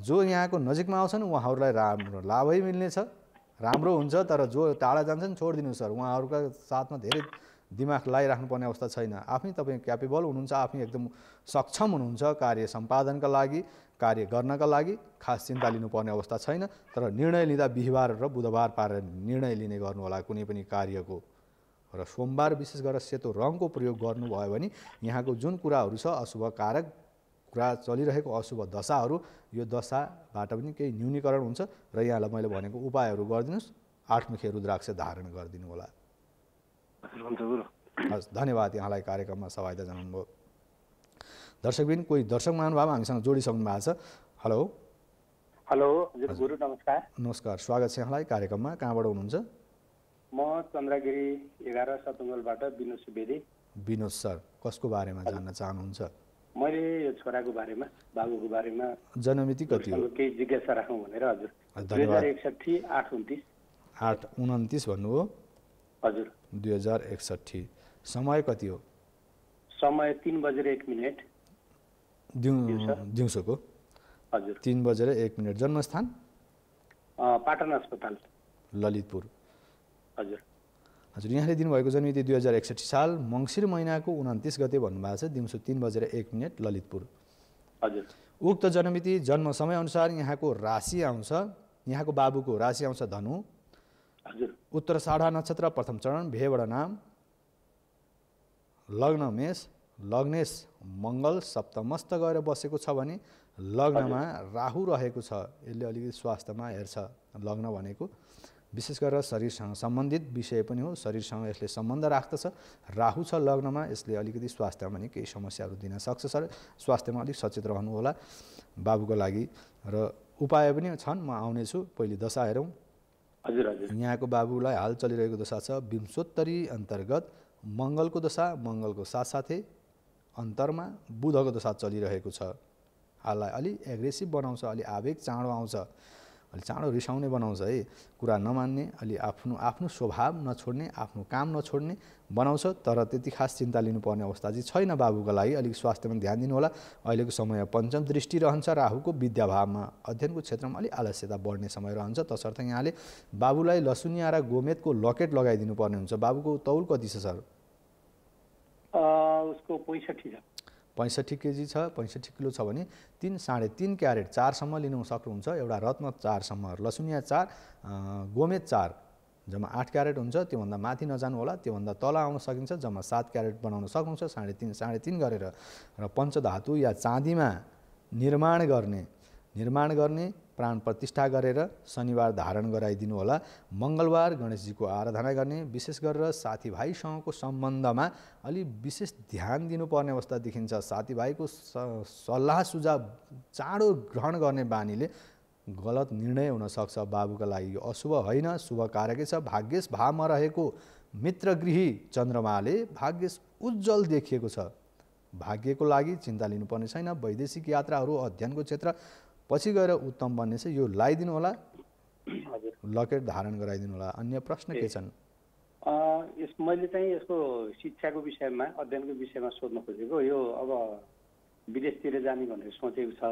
जो यहाँको नजिकमा आउँछन् उहाँहरूलाई राम्रो लाभै मिल्नेछ, राम्रो हुन्छ। तर जो टाढा जान्छन् छोडिदिनु सर, उहाँहरूका साथमा धेरै दिमाग लगाइराख्नुपर्ने अवस्था छैन। आफै तपाईँ क्यापेबल हुनुहुन्छ, आफै एकदम सक्षम हुनुहुन्छ कार्य सम्पादनका लागि, कार्य गर्नका लागि। खास चिन्ता लिनुपर्ने अवस्था छैन। तर निर्णय लिँदा बिहिबार र बुधबार पारेर निर्णय लिने गर्नु होला कुनै पनि कार्यको। र सोमबार विशेष गरेर सेतो रङको प्रयोग गर्नुभयो भने यहाँको जुन कुराहरू छ अशुभ कारक कुरा चलिरहेको अशुभ दशाहरू, यो दशाबाट पनि केही न्यूनीकरण हुन्छ। र यहाँलाई मैले भनेको उपायहरू गरिदिनुहोस्। 8 मुखे रुद्राक्ष धारण गरिदिनु होला। हस्, धन्यवाद यहाँलाई कार्यक्रममा सहायता जनाउनुभयो। दर्शकबिन कोही दर्शक महानुभाव हामीसँग जोडिसक्नु भएको छ। हेलो हजुर गुरु नमस्कार। नमस्कार, स्वागत छ यहाँलाई कार्यक्रममा। कहाँबाट हुनुहुन्छ? म चन्द्रगिरी 11 सतुङ्गलबाट विनोद सुवेदी। विनोद सर, कसको बारेमा जान्न चाहनुहुन्छ? मैले यो छोराको बारेमा, बाबुको बारेमा जन्ममिति कति हो? केही जिज्ञासा राखौँ भनेर। हजुर, 2061 829। 829 भन्नुभयो? हजुर, 2061। समय कति हो? समय 3:01 दिउँसोको? हजुर, 3:01। जन्मस्थान? पाटन अस्पताल, ललितपुर। हजुर हजुर, यहाँले दिनुभएको जन्ममिति 2061 साल मङ्सिर महिनाको 29 गते भन्नुभएको छ, दिउँसो 3:01 ललितपुर। हजुर, उक्त जन्ममिति जन्म समय अनुसार यहाँको राशि आउँछ, यहाँको बाबुको राशि आउँछ धनु। हजुर, उत्तराषाढा नक्षत्र प्रथम चरण, भेवड नाम, लग्न मेष, लग्नेश मङ्गल सप्तमस्त गएर बसेको छ भने लग्नमा राहु रहेको छ। यसले अलिकति स्वास्थ्यमा हेर्छ। लग्न भनेको विशेष गरेर शरीरसँग सम्बन्धित विषय पनि हो, शरीरसँग यसले सम्बन्ध राख्दछ। राहु छ लग्नमा, यसले अलिकति स्वास्थ्यमा पनि केही समस्याहरू दिन सक्छ सर। स्वास्थ्यमा अलिक सचेत रहनु होला बाबुको लागि। र उपाय पनि छन्, म आउनेछु। पहिले दशा हेरौँ। हजुर हजुर, यहाँको बाबुलाई हाल चलिरहेको दशा छ विंशोत्तरी अन्तर्गत मङ्गलको दशा। मङ्गलको साथसाथै अन्तरमा बुधको दशा चलिरहेको छ। हाललाई अलि एग्रेसिभ बनाउँछ, अलि आवेग चाँडो आउँछ, अलि चाँडो रिसाउने बनाउँछ है। कुरा नमान्ने, अलि आफ्नो स्वभाव नछोड्ने, आफ्नो काम नछोड्ने बनाउँछ। तर त्यति खास चिन्ता लिनुपर्ने अवस्था चाहिँ छैन बाबुको लागि। अलिक स्वास्थ्यमा ध्यान दिनु होला। अहिलेको समय पञ्चम दृष्टि रहन्छ राहुको, विद्याभावमा अध्ययनको क्षेत्रमा अलि आलस्यता बढ्ने समय रहन्छ। तसर्थ यहाँले बाबुलाई लसुनिया र गोमेदको लकेट लगाइदिनु पर्ने हुन्छ। बाबुको तौल कति छ सर? उसको 65 छ। 65 केजी छ। 65 किलो छ भने 3 साढे 3 क्यारेट 4सम्म लिनु सक्नुहुन्छ। एउटा रत्न 4सम्म, लसुनिया 4, गोमेद 4, जम्मा 8 क्यारेट हुन्छ। त्योभन्दा माथि नजानु होला, त्योभन्दा तल आउन सकिन्छ। जम्मा 7 क्यारेट बनाउन सक्नुहुन्छ। साढे 3 गरेर। र पञ्चधातु या चाँदीमा निर्माण गर्ने प्राण प्रतिष्ठा गरेर शनिबार धारण गराइदिनु होला। मङ्गलबार गणेशजीको आराधना गर्ने। विशेष गरेर साथीभाइसँगको सम्बन्धमा अलि विशेष ध्यान दिनुपर्ने अवस्था देखिन्छ। साथीभाइको सल्लाह सुझाव चाँडो ग्रहण गर्ने बानीले गलत निर्णय हुनसक्छ बाबुका लागि। यो अशुभ होइन, शुभ कारकै छ। भाग्येश भावमा रहेको मित्रगृही चन्द्रमाले भाग्येश उज्जवल देखिएको छ। भाग्यको लागि चिन्ता लिनुपर्ने छैन। वैदेशिक यात्राहरू, अध्ययनको क्षेत्र पछि गएर उत्तम बन्नेछ। यो लगाइदिनु होला। हजुर, लकेट धारण गराइदिनु होला। अन्य प्रश्न के छन्? मैले चाहिँ यसको शिक्षाको विषयमा अध्ययनको विषयमा सोध्न खोजेको। यो अब विदेशतिर जाने भनेर सोचेको छ।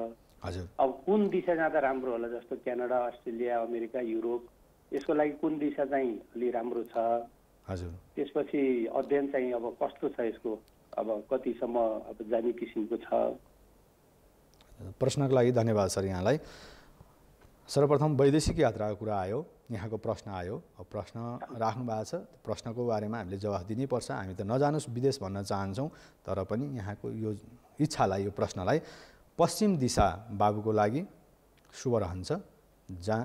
हजुर। अब कुन दिशा जाँदा राम्रो होला? जस्तो क्यानाडा, अस्ट्रेलिया, अमेरिका, युरोप, यसको लागि कुन दिशा चाहिँ अलि राम्रो छ? हजुर। त्यसपछि अध्ययन चाहिँ अब कस्तो छ यसको? अब कतिसम्म अब जाने किसिमको छ? प्रश्नको लागि धन्यवाद सर यहाँलाई। सर्वप्रथम वैदेशिक यात्राको कुरा आयो, यहाँको प्रश्न आयो। अब प्रश्न राख्नु भएको छ, प्रश्नको बारेमा हामीले जवाफ दिनैपर्छ। हामी त नजानुस् विदेश भन्न चाहन्छौँ, तर पनि यहाँको यो इच्छालाई, यो प्रश्नलाई पश्चिम दिशा बाबुको लागि शुभ रहन्छ। जहाँ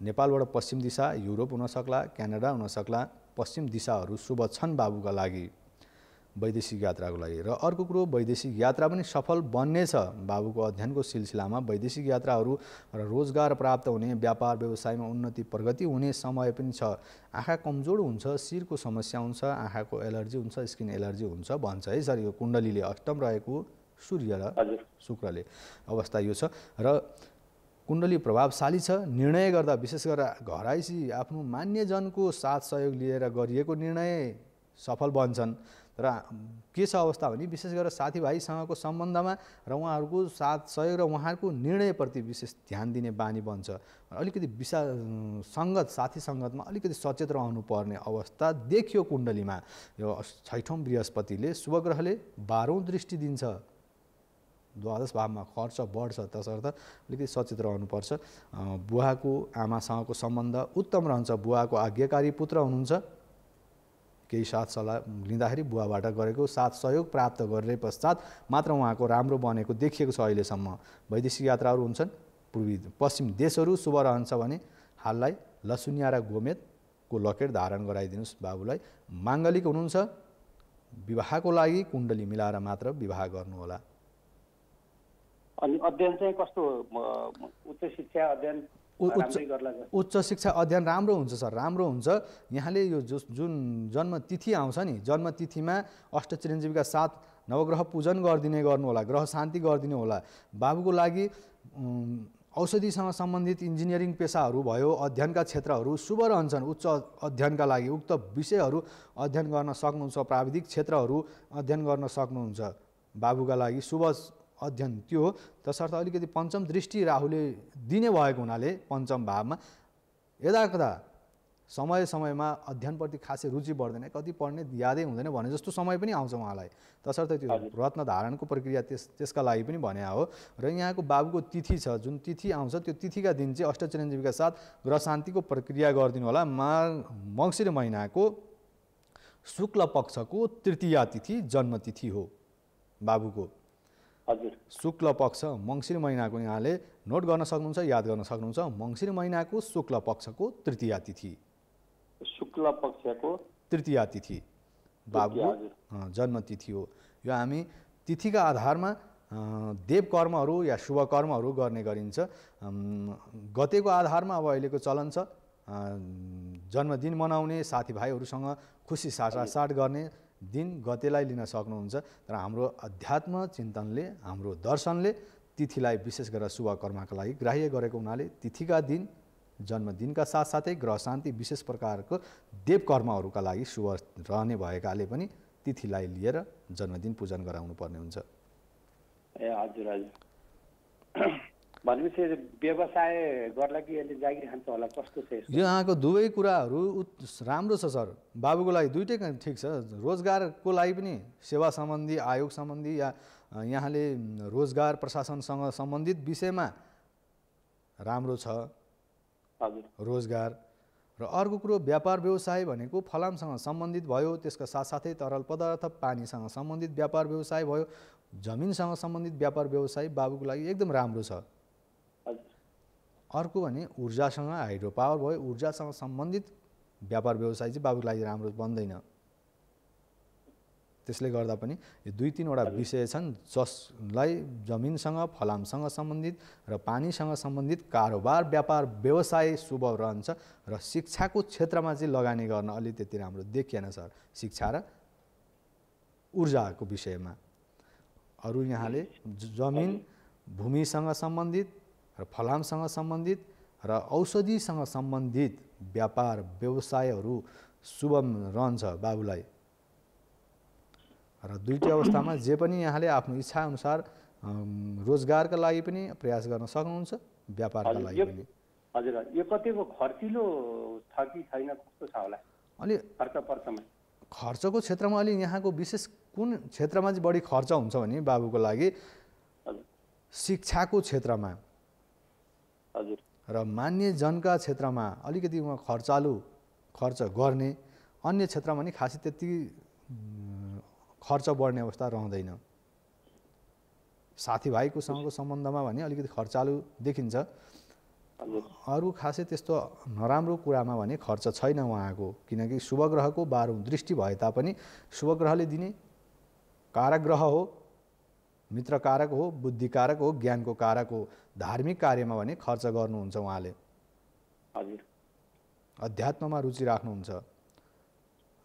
नेपालबाट पश्चिम दिशा युरोप हुनसक्ला, क्यानाडा हुनसक्ला, पश्चिम दिशाहरू शुभ छन् बाबुका लागि वैदेशिक यात्राको लागि। र अर्को कुरो, वैदेशिक यात्रा पनि सफल बन्नेछ बाबुको अध्ययनको सिलसिलामा। वैदेशिक यात्राहरू र रोजगार प्राप्त हुने, व्यापार व्यवसायमा उन्नति प्रगति हुने समय पनि छ। आँखा कमजोर हुन्छ, शिरको समस्या हुन्छ, आँखाको एलर्जी हुन्छ, स्किन एलर्जी हुन्छ भन्छ है सर। यो कुण्डलीले अष्टम रहेको सूर्य र शुक्रले अवस्था यो छ। र कुण्डली प्रभावशाली छ। निर्णय गर्दा विशेष गरेर घराइसी आफ्नो मान्यजनको साथ सहयोग लिएर गरिएको निर्णय सफल बन्छन्। र के छ अवस्था भने विशेष गरेर साथीभाइसँगको सम्बन्धमा र उहाँहरूको साथ सहयोग र उहाँहरूको निर्णयप्रति विशेष ध्यान दिने बानी बन्छ। अलिकति सङ्गत, साथी सङ्गतमा अलिकति सचेत रहनुपर्ने अवस्था देखियो कुण्डलीमा। यो 6औं बृहस्पतिले शुभ ग्रहले 12औं दृष्टि दिन्छ, द्वादश भावमा खर्च बढ्छ, तसर्थ अलिकति सचेत रहनुपर्छ। बुवाको आमासँगको सम्बन्ध उत्तम रहन्छ। बुवाको आज्ञाकारी पुत्र हुनुहुन्छ। केही साथ सल्लाह लिँदाखेरि बुवाबाट गरेको साथ सहयोग प्राप्त गर्ने पश्चात मात्र उहाँको राम्रो बनेको देखिएको छ अहिलेसम्म। वैदेशिक यात्राहरू हुन्छन्। पश्चिम देशहरू शुभ रहन्छ भने हाललाई लसुनिया र गोमेदको लकेट धारण गराइदिनुहोस् बाबुलाई। माङ्गलिक हुनुहुन्छ, विवाहको लागि कुण्डली मिलाएर मात्र विवाह गर्नुहोला। अनि अध्ययन चाहिँ कस्तो? उच्च शिक्षा अध्ययन उच्च शिक्षा अध्ययन राम्रो हुन्छ सर, राम्रो हुन्छ। यहाँले यो जुन जन्म तिथि आउँछ नि, जन्म तिथिमा अष्टचिरञ्जीवीका साथ नवग्रह पूजन गरिदिने गर्नु होला, ग्रह शान्ति गरिदिनु होला। बाबुको लागि औषधिसँग सम्बन्धित इन्जिनियरिङ पेसाहरू भयो, अध्ययनका क्षेत्रहरू शुभ रहन्छन्। उच्च अध्ययनका लागि उक्त विषयहरू अध्ययन गर्न सक्नुहुन्छ, प्राविधिक क्षेत्रहरू अध्ययन गर्न सक्नुहुन्छ। बाबुका लागि शुभ अध्ययन त्यो हो। तसर्थ अलिकति पञ्चम दृष्टि राहुले दिने भएको हुनाले पञ्चम भावमा यदाकदा समय समयमा अध्ययनप्रति खासै रुचि बढ्दैन, कति पढ्ने यादै हुँदैन भने जस्तो समय पनि आउँछ उहाँलाई। तसर्थ त्यो रत्न धारणको प्रक्रिया त्यसका लागि पनि भने हो। र यहाँको बाबुको तिथि छ, जुन तिथि आउँछ त्यो तिथिका दिन चाहिँ अष्टचिरञ्जीवीका साथ ग्रह शान्तिको प्रक्रिया गरिदिनु होला। मङ्सिर महिनाको शुक्ल पक्षको तृतीया तिथि जन्मतिथि हो बाबुको। हजुर। शुक्ल पक्ष मङ्सिर महिनाको यहाँले नोट गर्न सक्नुहुन्छ, याद गर्न सक्नुहुन्छ। मङ्सिर महिनाको शुक्ल पक्षको तृतीया तिथि, शुक्ल पक्षको तृतीया तिथि बाबुको जन्मतिथि हो। यो हामी तिथिका आधारमा देव कर्महरू या शुभ कर्महरू गर्ने गरिन्छ। गतेको आधारमा अब अहिलेको चलन छ जन्मदिन मनाउने, साथीभाइहरूसँग खुसी साटासाट गर्ने दिन गतेलाई लिन सक्नुहुन्छ। तर हाम्रो अध्यात्म चिन्तनले, हाम्रो दर्शनले तिथिलाई विशेष गरेर शुभ कर्मका लागि ग्राह्य गरेको हुनाले तिथिका दिन, जन्मदिनका साथसाथै ग्रह शान्ति विशेष प्रकारको देव कर्महरूका लागि शुभ रहने भएकाले पनि तिथिलाई लिएर जन्मदिन पूजन गराउनु पर्ने हुन्छ। ए हजुर हजुर। भनेपछि व्यवसाय गर्ला कि यसले जागिर खान्छ होला, कस्तो छ यो? यहाँको दुवै कुराहरू राम्रो छ सर। बाबुको लागि दुइटै ठिक छ। रोजगारको लागि पनि सेवा सम्बन्धी, आयोग सम्बन्धी या यहाँले रोजगार प्रशासनसँग सम्बन्धित विषयमा राम्रो छ रोजगार। र अर्को कुरो व्यापार व्यवसाय भनेको फलामसँग सम्बन्धित भयो, त्यसका साथसाथै तरल पदार्थ पानीसँग सम्बन्धित व्यापार व्यवसाय भयो, जमिनसँग सम्बन्धित व्यापार व्यवसाय बाबुको लागि एकदम राम्रो छ। अर्को भने ऊर्जासँग, हाइड्रो पावर भयो, ऊर्जासँग सम्बन्धित व्यापार व्यवसाय चाहिँ बाबुको लागि राम्रो बन्दैन। त्यसले गर्दा पनि यो 2-3वटा विषय छन् जसलाई जमिनसँग, फलामसँग सम्बन्धित र पानीसँग सम्बन्धित कारोबार, व्यापार व्यवसाय शुभ रहन्छ। र शिक्षाको क्षेत्रमा चाहिँ लगानी गर्न अलि त्यति राम्रो देखिएन सर, शिक्षा र ऊर्जाको विषयमा। अरू यहाँले जमिन, भूमिसँग सम्बन्धित र फलामसँग सम्बन्धित र औषधिसँग सम्बन्धित व्यापार व्यवसायहरू शुभ रहन्छ बाबुलाई। र दुईटै अवस्थामा जे पनि यहाँले आफ्नो इच्छा अनुसार रोजगारका लागि पनि प्रयास गर्न सक्नुहुन्छ, व्यापारका लागि पनि। हजुर, यो कतिको खर्चिलो छ कि छैन, कस्तो छ होला अलि खर्चमा? खर्चको क्षेत्रमा अलि यहाँको विशेष कुन क्षेत्रमा चाहिँ बढी खर्च हुन्छ भने बाबुको लागि शिक्षाको क्षेत्रमा र मान्यजनका क्षेत्रमा अलिकति उहाँ खर्च गर्ने, अन्य क्षेत्रमा नि खासै त्यति खर्च बढ्ने अवस्था रहँदैन। साथीभाइको सँगको सम्बन्धमा भने अलिकति खर्चालु देखिन्छ, अरू खासै त्यस्तो नराम्रो कुरामा भने खर्च छैन उहाँको, किनकि शुभ ग्रहको 12औं दृष्टि भए तापनि शुभ ग्रहले दिने कारक ग्रह हो, मित्र कारक हो, बुद्धि कारक हो, ज्ञानको कारक हो। धार्मिक कार्यमा भने खर्च गर्नुहुन्छ उहाँले, अध्यात्ममा रुचि राख्नुहुन्छ,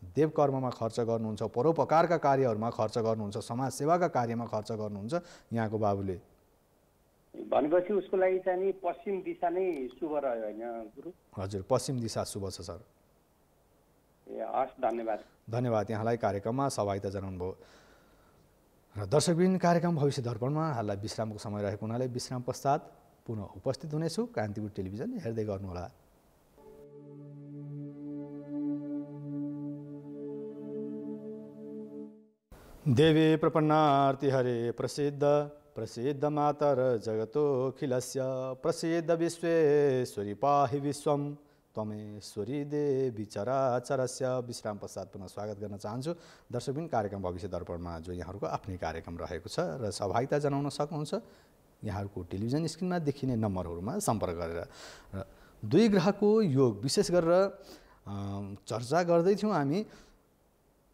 देवकर्ममा खर्च गर्नुहुन्छ, परोपकारका कार्यहरूमा खर्च गर्नुहुन्छ, समाज सेवाका कार्यमा खर्च गर्नुहुन्छ यहाँको बाबुले। भनेपछि उसको लागि चाहिँ नि पश्चिम दिशा नै शुभ रह्यो होइन गुरु? हजुर, पश्चिम दिशा शुभ छ सर। हस्, धन्यवाद। धन्यवाद यहाँलाई कार्यक्रममा सहभागिता जनाउनुभयो। र दर्शकबिन कार्यक्रम भविष्य दर्पणमा हाललाई विश्रामको समय रहेको हुनाले विश्राम पश्चात पुनः उपस्थित हुनेछु। कान्तिपुर टेलिभिजन हेर्दै गर्नुहोला। देवी प्रपन्नार्ति हरे प्रसिद्ध प्रसिद्ध मातर जगतोऽखिलस्य प्रसिद्ध विश्वेश्वरी पाहि विश्वम त्वमेश्वरी देवी चराचरस्य। विश्राम पश्चात पुनः स्वागत गर्न चाहन्छु। दर्शकबिन कार्यक्रम भविष्य दर्पणमा जो यहाँहरूको आफ्नै कार्यक्रम रहेको छ र सहभागिता जनाउन सक्नुहुन्छ यहाँहरूको टेलिभिजन स्क्रिनमा देखिने नम्बरहरूमा सम्पर्क गरेर। र दुई ग्रहको योग विशेष गरेर चर्चा गर्दैथ्यौँ हामी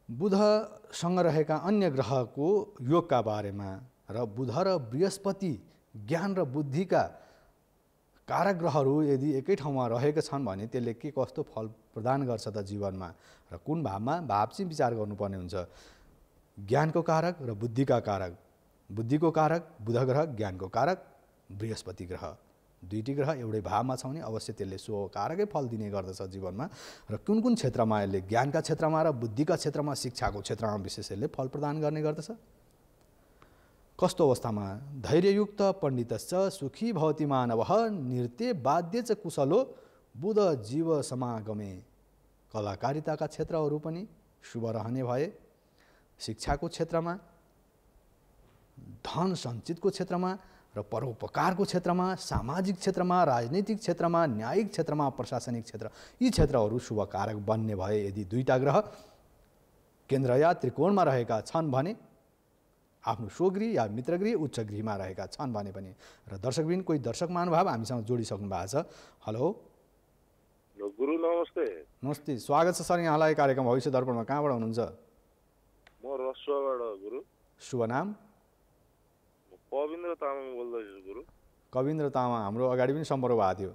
बुधसँग रहेका अन्य ग्रहको योगका बारेमा। र बुध र बृहस्पति ज्ञान र बुद्धिका कारक ग्रहहरू यदि एकै ठाउँमा रहेका छन् भने त्यसले के कस्तो फल प्रदान गर्छ त जीवनमा, र कुन भावमा भाव चाहिँ विचार गर्नुपर्ने हुन्छ। ज्ञानको कारक र बुद्धिका कारक, बुद्धिको कारक बुध ग्रह, ज्ञानको कारक बृहस्पति ग्रह, दुईटी ग्रह एउटै भावमा छ भने अवश्य त्यसले शुभ कारकै फल दिने गर्दछ जीवनमा। र कुन कुन क्षेत्रमा यसले ज्ञानका क्षेत्रमा र बुद्धिका क्षेत्रमा, शिक्षाको क्षेत्रमा विशेष यसले फल प्रदान गर्ने गर्दछ। कस्तो अवस्थामा? धैर्ययुक्त पण्डितश्च सुखी भवति मानवः नृत्ये वाद्ये च कुशलो बुध जीव समागमे। कलाकारिताका क्षेत्रहरू पनि शुभ रहने भए, शिक्षाको क्षेत्रमा, धन सञ्चितको क्षेत्रमा र परोपकारको क्षेत्रमा, सामाजिक क्षेत्रमा, राजनीतिक क्षेत्रमा, न्यायिक क्षेत्रमा, प्रशासनिक क्षेत्र, यी क्षेत्रहरू शुभ कारक बन्ने भए यदि दुईटा ग्रह केन्द्र या त्रिकोणमा रहेका छन् भने, आफ्नो स्वगृह या मित्रगृह उच्च गृहमा रहेका छन् भने पनि। र दर्शकबिन कोही दर्शक महानुभाव हामीसँग जोडिसक्नु भएको छ। हेलो गुरु, नमस्ते। नमस्ते, स्वागत छ सर यहाँलाई कार्यक्रम भविष्य दर्पणमा। कहाँबाट हुनुहुन्छ? म रसुवाबाट गुरु। शुभ नाम? कविन्द्र तामाङ बोल्दैछु गुरु। कविन्द्र तामाङ, हाम्रो अगाडि पनि सम्पर्क भएको थियो।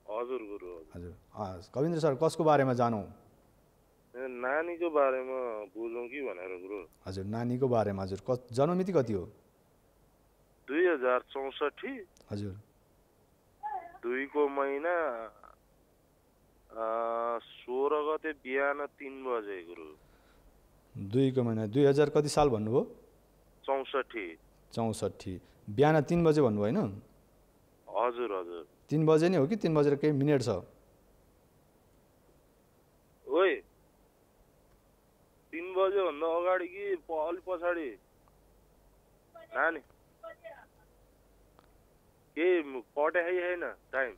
हजुर गुरु। हजुर, कविन्द्र सर कसको बारेमा जानौँ? नानीको बारेमा बुझौँ कि भनेर गुरु। हजुर, नानीको बारेमा। हजुर, जन्ममिति कति हो? 2064। हजुर, 2 को महिना 16 गते बिहान 3 बजे गुरु। 2 को महिना 2000 कति साल भन्नुभयो? 64 बिहान 3 बजे भन्नु होइन? हजुर हजुर। 3 बजे नै हो कि 3 बजेर केही मिनेट छ? ओइ 3 बजे भन्दा अगाडि कि अलि पछाडि? नानी के कटे छैन टाइम?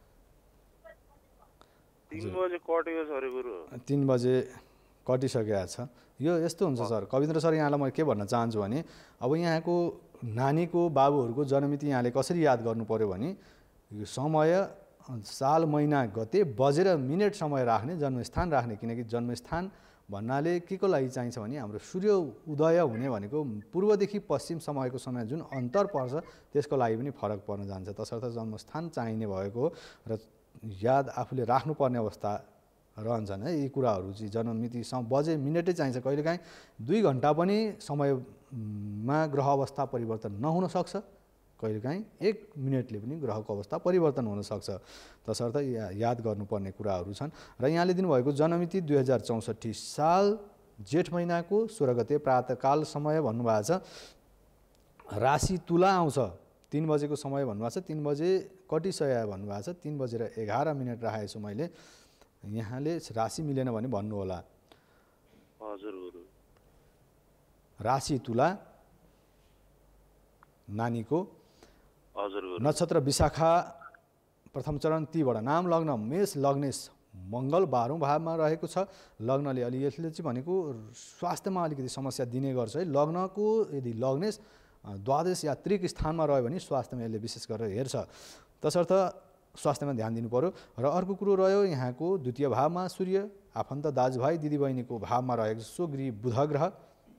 3 बजे कटेको छ अरे गुरु। 3 बजे कटिसकेको छ। यो यस्तो हुन्छ सर, कविन्द्र सर यहाँलाई म के भन्न चाहन्छु भने अब यहाँको नानीको बाबुहरूको जन्ममिति यहाँले कसरी याद गर्नु पर्यो भने यो समय, साल, महिना, गते, बजेर मिनेट समय राख्ने, जन्मस्थान राख्ने। किनकि जन्मस्थान भन्नाले के को लागि चाहिन्छ भने हाम्रो सूर्य उदय हुने भनेको पूर्वदेखि पश्चिम समयको समय जुन अन्तर पर्छ त्यसको लागि पनि फरक पर्न जान्छ। तसर्थ जन्मस्थान चाहिने भएको र याद आफूले राख्नुपर्ने अवस्था रहन्छन् है। यी कुराहरू चाहिँ जन्ममिति बजे मिनेटै चाहिन्छ। कहिलेकाहीँ 2 घन्टा पनि समयमा ग्रह अवस्था परिवर्तन नहुन सक्छ, कहिलेकाहीँ 1 मिनेटले पनि ग्रहको अवस्था परिवर्तन हुनसक्छ। तसर्थ याद गर्नुपर्ने कुराहरू छन्। र यहाँले दिनुभएको जन्ममिति 2064 साल जेठ महिनाको 16 गते प्रातःकाल समय भन्नुभएको छ। राशि तुला आउँछ, 3 बजेको समय भन्नुभएको छ, 3 बजे कटिसक्यो भन्नुभएको छ, 3 बजेर 11 मिनट राखेको छु मैले। यहाँले राशि मिलेन भने भन्नुहोला। हजुर गुरु। राशि तुला नानीको, हजुर गुरु। नक्षत्र विशाखा, प्रथम चरण तीबाट, नाम लग्न मेष लग्नेश, मङ्गल 12औं भावमा रहेको छ। लग्नले अलि यसले चाहिँ भनेको स्वास्थ्यमा अलिकति समस्या दिने गर्छ है। लग्नको यदि लग्नेश द्वादश या त्रिक स्थानमा रह्यो भने स्वास्थ्यमा यसले विशेष गरेर हेर्छ। तसर्थ स्वास्थ्यमा ध्यान दिनु पर्यो। र अर्को कुरो रह्यो यहाँको द्वितीय भावमा सूर्य, आफन्त दाजुभाइ दिदीबहिनीको भावमा रहेको सो गृह बुध ग्रह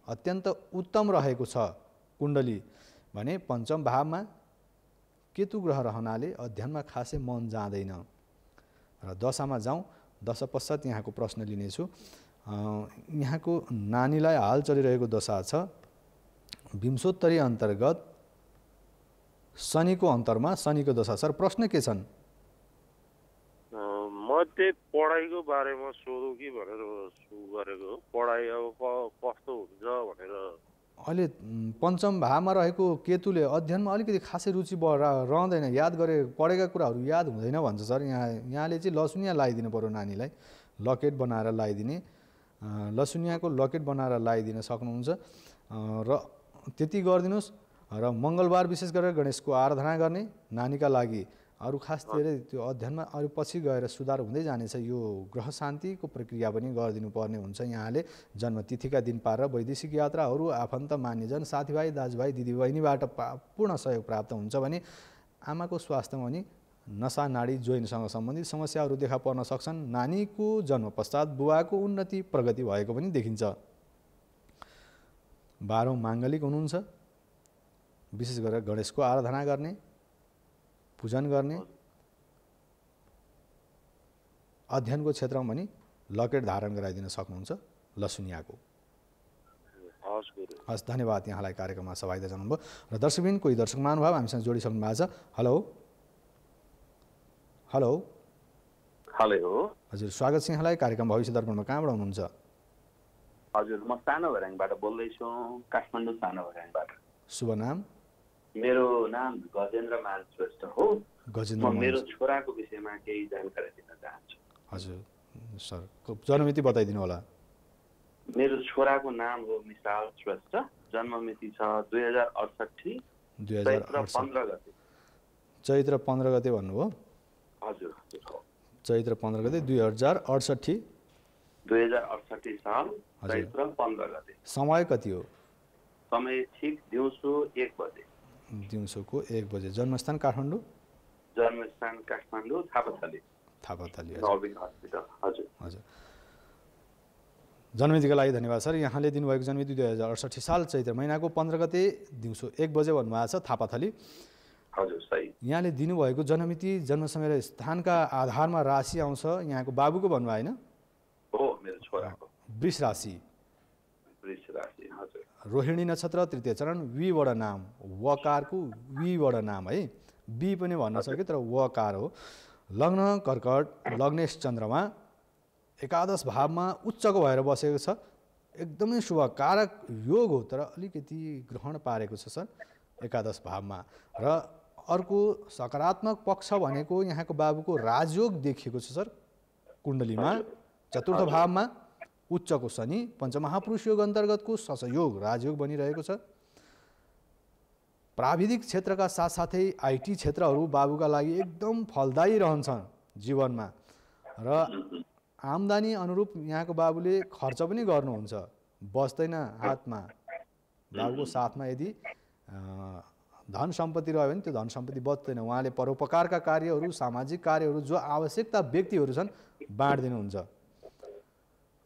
अत्यन्त उत्तम रहेको छ। कुण्डली भने पञ्चम भावमा केतु ग्रह रहनाले अध्ययनमा खासै मन जाँदैन। र दशामा जाउँ, दशा पश्चात यहाँको प्रश्न लिनेछु। यहाँको नानीलाई हाल चलिरहेको दशा छ विंशोत्तरी अन्तर्गत शनिको अन्तरमा शनिको दशा। सर प्रश्न के छन्? म त्यही पढाइको बारेमा सोधौँ कि भनेर गरेको। पढाइ अब कस्तो हुन्छ भनेर। अहिले पञ्चम भावमा रहेको केतुले अध्ययनमा अलिकति खासै रुचि रहँदैन। याद गरे पढेका कुराहरू याद हुँदैन भन्छ सर। यहाँले चाहिँ लसुनिया लगाइदिनु पर्यो नानीलाई, लकेट बनाएर लगाइदिने। लसुनियाको लकेट बनाएर लगाइदिन सक्नुहुन्छ र त्यति गरिदिनुहोस्। र मङ्गलबार विशेष गरेर गणेशको आराधना गर्ने नानीका लागि। अरू खास धेरै त्यो अध्ययनमा अरू पछि गएर सुधार हुँदै जानेछ। यो ग्रह शान्तिको प्रक्रिया पनि गरिदिनु पर्ने हुन्छ। यहाँले जन्मतिथिका दिन पारेर वैदेशिक यात्राहरू, आफन्त मान्यजन, साथीभाइ, दाजुभाइ, दिदीबहिनीबाट पूर्ण सहयोग प्राप्त हुन्छ भने आमाको स्वास्थ्यमा पनि नसा नाडी जोइनसँग सम्बन्धित समस्याहरू देखा पर्न सक्छन्। नानीको जन्म पश्चात बुवाको उन्नति प्रगति भएको पनि देखिन्छ। 12औं माङ्गलिक हुनुहुन्छ। विशेष गरेर गणेशको आराधना गर्ने, पूजन गर्ने। अध्ययनको क्षेत्रमा पनि लकेट धारण गराइदिन सक्नुहुन्छ लसुनियाको। हस्, धन्यवाद यहाँलाई कार्यक्रममा सहभागिता जनाउनुभयो। र दर्शकबिन कोही दर्शक महानुभाव हामीसँग जोडिसक्नु भएको छ। हेलो हेलो हेलो हजुर, स्वागत छ यहाँलाई कार्यक्रम भविष्य दर्पणमा। कहाँबाट हुनुहुन्छ? हजुर, म सानो भर्याङबाट बोल्दैछु, काठमाडौँ सानो भर्याङबाट। शुभ नाम? मेरो नाम गजेन्द्र मान श्रेष्ठ हो। गजेन्द्र। म मेरो छोराको विषयमा केही जानकारी दिन चाहन्छु। हजुर सर, जन्ममिति बताइदिनु होला। मेरो छोराको नाम हो मिसाल श्रेष्ठ। जन्ममिति छ 2068 चैत्र 15 गते। चैत्र 15 गते भन्नुभयो? हजुर हजुर हो। चैत्र 15 गते 2068 साल चैत्र 15 गते। समय कति हो? समय ठिक दिउँसो 1 बजे। दिउँसोको 1 बजे। जन्मस्थान काठमाडौँ? जन्मस्थान काठमाडौँ, थापाथली। थापाथली हस्पिटल। हजुर हजुर। जन्ममितिका लागि धन्यवाद सर। यहाँले दिनुभएको जन्ममिति 2068 साल चैत्र महिनाको 15 गते दिउँसो 1 बजे भन्नुभएको छ, थापाथली। हजुर सही। यहाँले दिनुभएको जन्ममिति, जन्म समय र स्थानका आधारमा राशि आउँछ। यहाँको बाबुको भन्नुभयो होइन? हो, मेरो छोराको। वृष राशि। वृष राशि, हजुर। रोहिणी नक्षत्र, तृतीय चरण, वीबाट नाम, वकारको वीबाट नाम है। बी पनि भन्न सक्यो तर वकार हो। लग्न कर्कट, लग्नेश चन्द्रमा, एकादश भावमा उच्चको भएर बसेको छ। एकदमै शुभ कारक योग हो, तर अलिकति ग्रहण पारेको छ सर एकादश भावमा। र अर्को सकारात्मक पक्ष भनेको यहाँको बाबुको राजयोग देखिएको छ सर कुण्डलीमा। चतुर्थ भावमा उच्चको शनि, पञ्चमहापुरुष योग अन्तर्गतको सहयोग राजयोग बनिरहेको छ। प्राविधिक क्षेत्रका साथसाथै आइटी क्षेत्रहरू बाबुका लागि एकदम फलदायी रहन्छन् जीवनमा। र आम्दानी अनुरूप यहाँको बाबुले खर्च पनि गर्नुहुन्छ, बस्दैन हातमा। बाबुको साथमा यदि धन सम्पत्ति रह्यो भने त्यो धन सम्पत्ति बच्दैन। उहाँले परोपकारका कार्यहरू, सामाजिक कार्यहरू, जो आवश्यकता व्यक्तिहरू छन् बाँडिदिनुहुन्छ।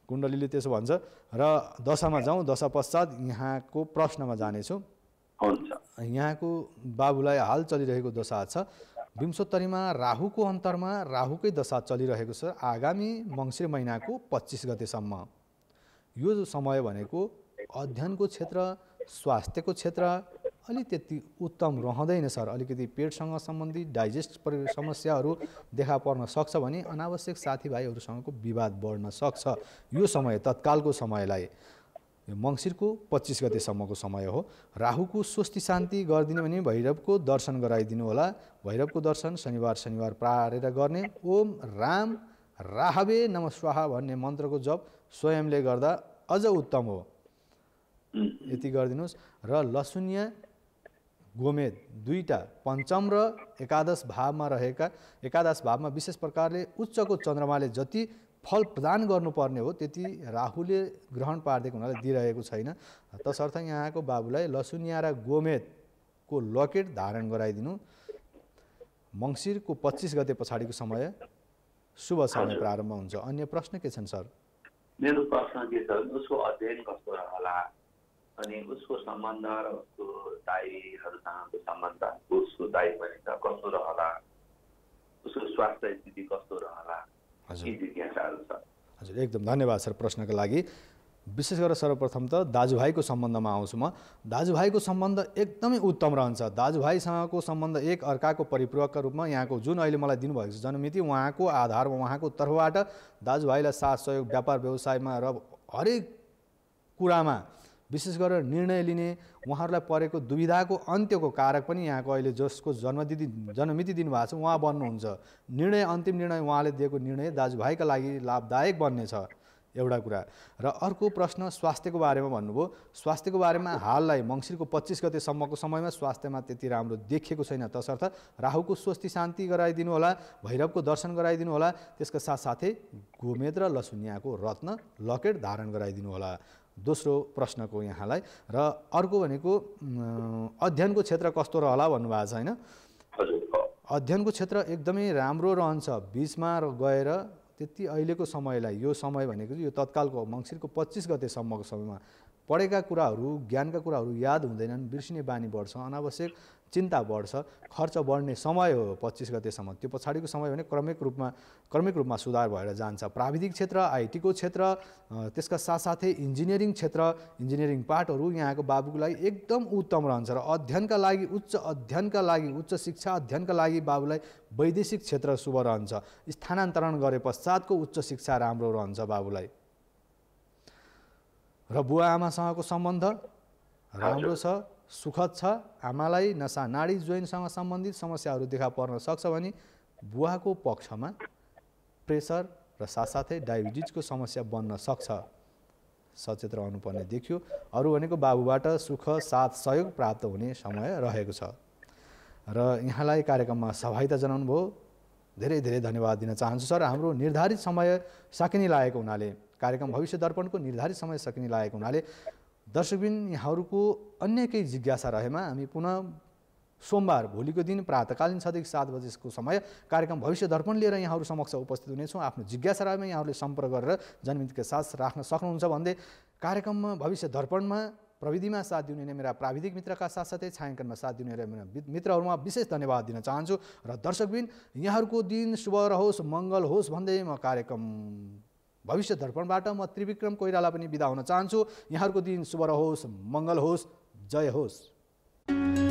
कुण्डलीले त्यसो भन्छ। र दशामा जाउँ, दशा पश्चात यहाँको प्रश्नमा जानेछु। यहाँको बाबुलाई हाल चलिरहेको दशा छ विंशोत्तरीमा राहुको अन्तरमा राहुकै दशा चलिरहेको छ आगामी मङ्सिर महिनाको 25 गतेसम्म। यो समय भनेको अध्ययनको क्षेत्र, स्वास्थ्यको क्षेत्र, अलि त्यति उत्तम रहँदैन सर। अलिकति पेटसँग सम्बन्धित डाइजेस्ट समस्याहरू देखा पर्न सक्छ भने अनावश्यक साथीभाइहरूसँगको विवाद बढ्न सक्छ। यो समय तत्कालको समयलाई यो मङ्सिरको 25 गतेसम्मको समय हो। राहुको स्वस्ति शान्ति गरिदिने भने भैरवको दर्शन गराइदिनु होला। भैरवको दर्शन शनिबार प्रारेर गर्ने। ओम राम राहवे नमः स्वाहा भन्ने मन्त्रको जप स्वयंले गर्दा अझ उत्तम हो। यति गरिदिनुहोस्। र लसुनिया गोमेद दुईटा पञ्चम र एकादश भावमा रहेका, एकादश भावमा विशेष प्रकारले उच्चको चन्द्रमाले जति फल प्रदान गर्नुपर्ने हो त्यति राहुले ग्रहण पारिदिएको हुनाले दिइरहेको छैन। तसर्थ यहाँको बाबुलाई लसुनिया र गोमेदको लकेट धारण गराइदिनु। मङ्सिरको 25 गते पछाडिको समय शुभ समय प्रारम्भ हुन्छ। अन्य प्रश्न के छन् सर? मेरो प्रश्न के छ, उसको अध्ययन कस्तो रहला अनि उसको सम्बन्ध र उसको दाइहरूसँगको सम्बन्ध, उसको दाइ पनि छ कस्तो रहला, उसको स्वास्थ्य स्थिति कस्तो रहला, के जिज्ञासाहरू छ? हजुर एकदम धन्यवाद सर प्रश्नका लागि। विशेष गरेर सर्वप्रथम त दाजुभाइको सम्बन्धमा आउँछु म। दाजुभाइको सम्बन्ध एकदमै उत्तम रहन्छ। दाजुभाइसँगको सम्बन्ध एक अर्काको परिपूरकका रूपमा यहाँको जुन अहिले मलाई दिनुभएको छ जन्ममिति, उहाँको आधारमा उहाँको तर्फबाट दाजुभाइलाई साथ सहयोग व्यापार व्यवसायमा र हरेक कुरामा विशेष गरेर निर्णय लिने, उहाँहरूलाई परेको दुविधाको अन्त्यको कारक पनि यहाँको अहिले जसको जन्ममिति दिनुभएको छ उहाँ बन्नुहुन्छ। निर्णय, अन्तिम निर्णय उहाँले दिएको निर्णय दाजुभाइका लागि लाभदायक बन्नेछ, एउटा कुरा। र अर्को प्रश्न स्वास्थ्यको बारेमा भन्नुभयो। स्वास्थ्यको बारेमा हाललाई मङ्सिरको 25 गतेसम्मको समयमा स्वास्थ्यमा त्यति राम्रो देखिएको छैन। तसर्थ राहुको स्वस्ति शान्ति गराइदिनु होला, भैरवको दर्शन गराइदिनु होला। त्यसका साथसाथै गोमेद र लसुनियाको रत्न लकेट धारण गराइदिनु होला। दोस्रो प्रश्नको यहाँलाई। र अर्को भनेको अध्ययनको क्षेत्र कस्तो रहला भन्नुभएको छ होइन? अध्ययनको क्षेत्र एकदमै राम्रो रहन्छ। बिचमा गएर त्यति अहिलेको समयलाई, यो समय भनेको यो तत्कालको मङ्सिरको 25 गतेसम्मको समयमा पढेका कुराहरू, ज्ञानका कुराहरू याद हुँदैनन्, बिर्सिने बानी बढ्छ, अनावश्यक चिन्ता बढ्छ, खर्च बढ्ने समय हो 25 गतेसम्म। त्यो पछाडिको समय भने क्रमिक रूपमा सुधार भएर जान्छ। प्राविधिक क्षेत्र, आइटीको क्षेत्र, त्यसका साथसाथै इन्जिनियरिङ क्षेत्र, इन्जिनियरिङ पार्टहरू यहाँको बाबुको लागि एकदम उत्तम रहन्छ। र अध्ययनका लागि, उच्च शिक्षा अध्ययनका लागि बाबुलाई वैदेशिक क्षेत्र शुभ रहन्छ। स्थानान्तरण गरे पश्चातको उच्च शिक्षा राम्रो रहन्छ बाबुलाई। र बुवा आमासँगको सम्बन्ध राम्रो छ, सुखद छ। आमालाई नसा नाडी जोइनसँग सम्बन्धित समस्याहरू देखा पर्न सक्छ भने बुवाको पक्षमा प्रेसर र साथसाथै डायबिटिजको समस्या बन्न सक्छ। सचेत रहनुपर्ने देखियो। अरू भनेको बाबुबाट सुख साथ सहयोग प्राप्त हुने समय रहेको छ। र यहाँलाई कार्यक्रममा सहभागिता जनाउनु भयो, धेरै धेरै धन्यवाद दिन चाहन्छु सर। हाम्रो निर्धारित समय सकिने लागेको हुनाले, कार्यक्रम भविष्य दर्पणको निर्धारित समय सकिने लागेको हुनाले दर्शकबिन यहाँहरूको अन्य केही जिज्ञासा रहेमा हामी पुनः सोमबार भोलिको दिन प्रातकालीन 6 देखि 7 बजेको समय कार्यक्रम भविष्य दर्पण लिएर यहाँहरू समक्ष उपस्थित हुनेछौँ। आफ्नो जिज्ञासा रहेमा यहाँहरूले सम्पर्क गरेर जनमितिका साथ राख्न सक्नुहुन्छ भन्दै कार्यक्रममा भविष्य दर्पणमा प्रविधिमा साथ दिने मेरा प्राविधिक मित्रका साथसाथै छायाङ्कनमा साथ दिने मेरा मित्रहरूमा विशेष धन्यवाद दिन चाहन्छु। र दर्शकबिन यहाँहरूको दिन शुभ रहोस्, मङ्गल होस् भन्दै म कार्यक्रम भविष्य दर्पणबाट म त्रिविक्रम कोइराला पनि बिदा हुन चाहन्छु। यहाँहरूको दिन शुभ रहोस्, मङ्गल होस्, जय होस्।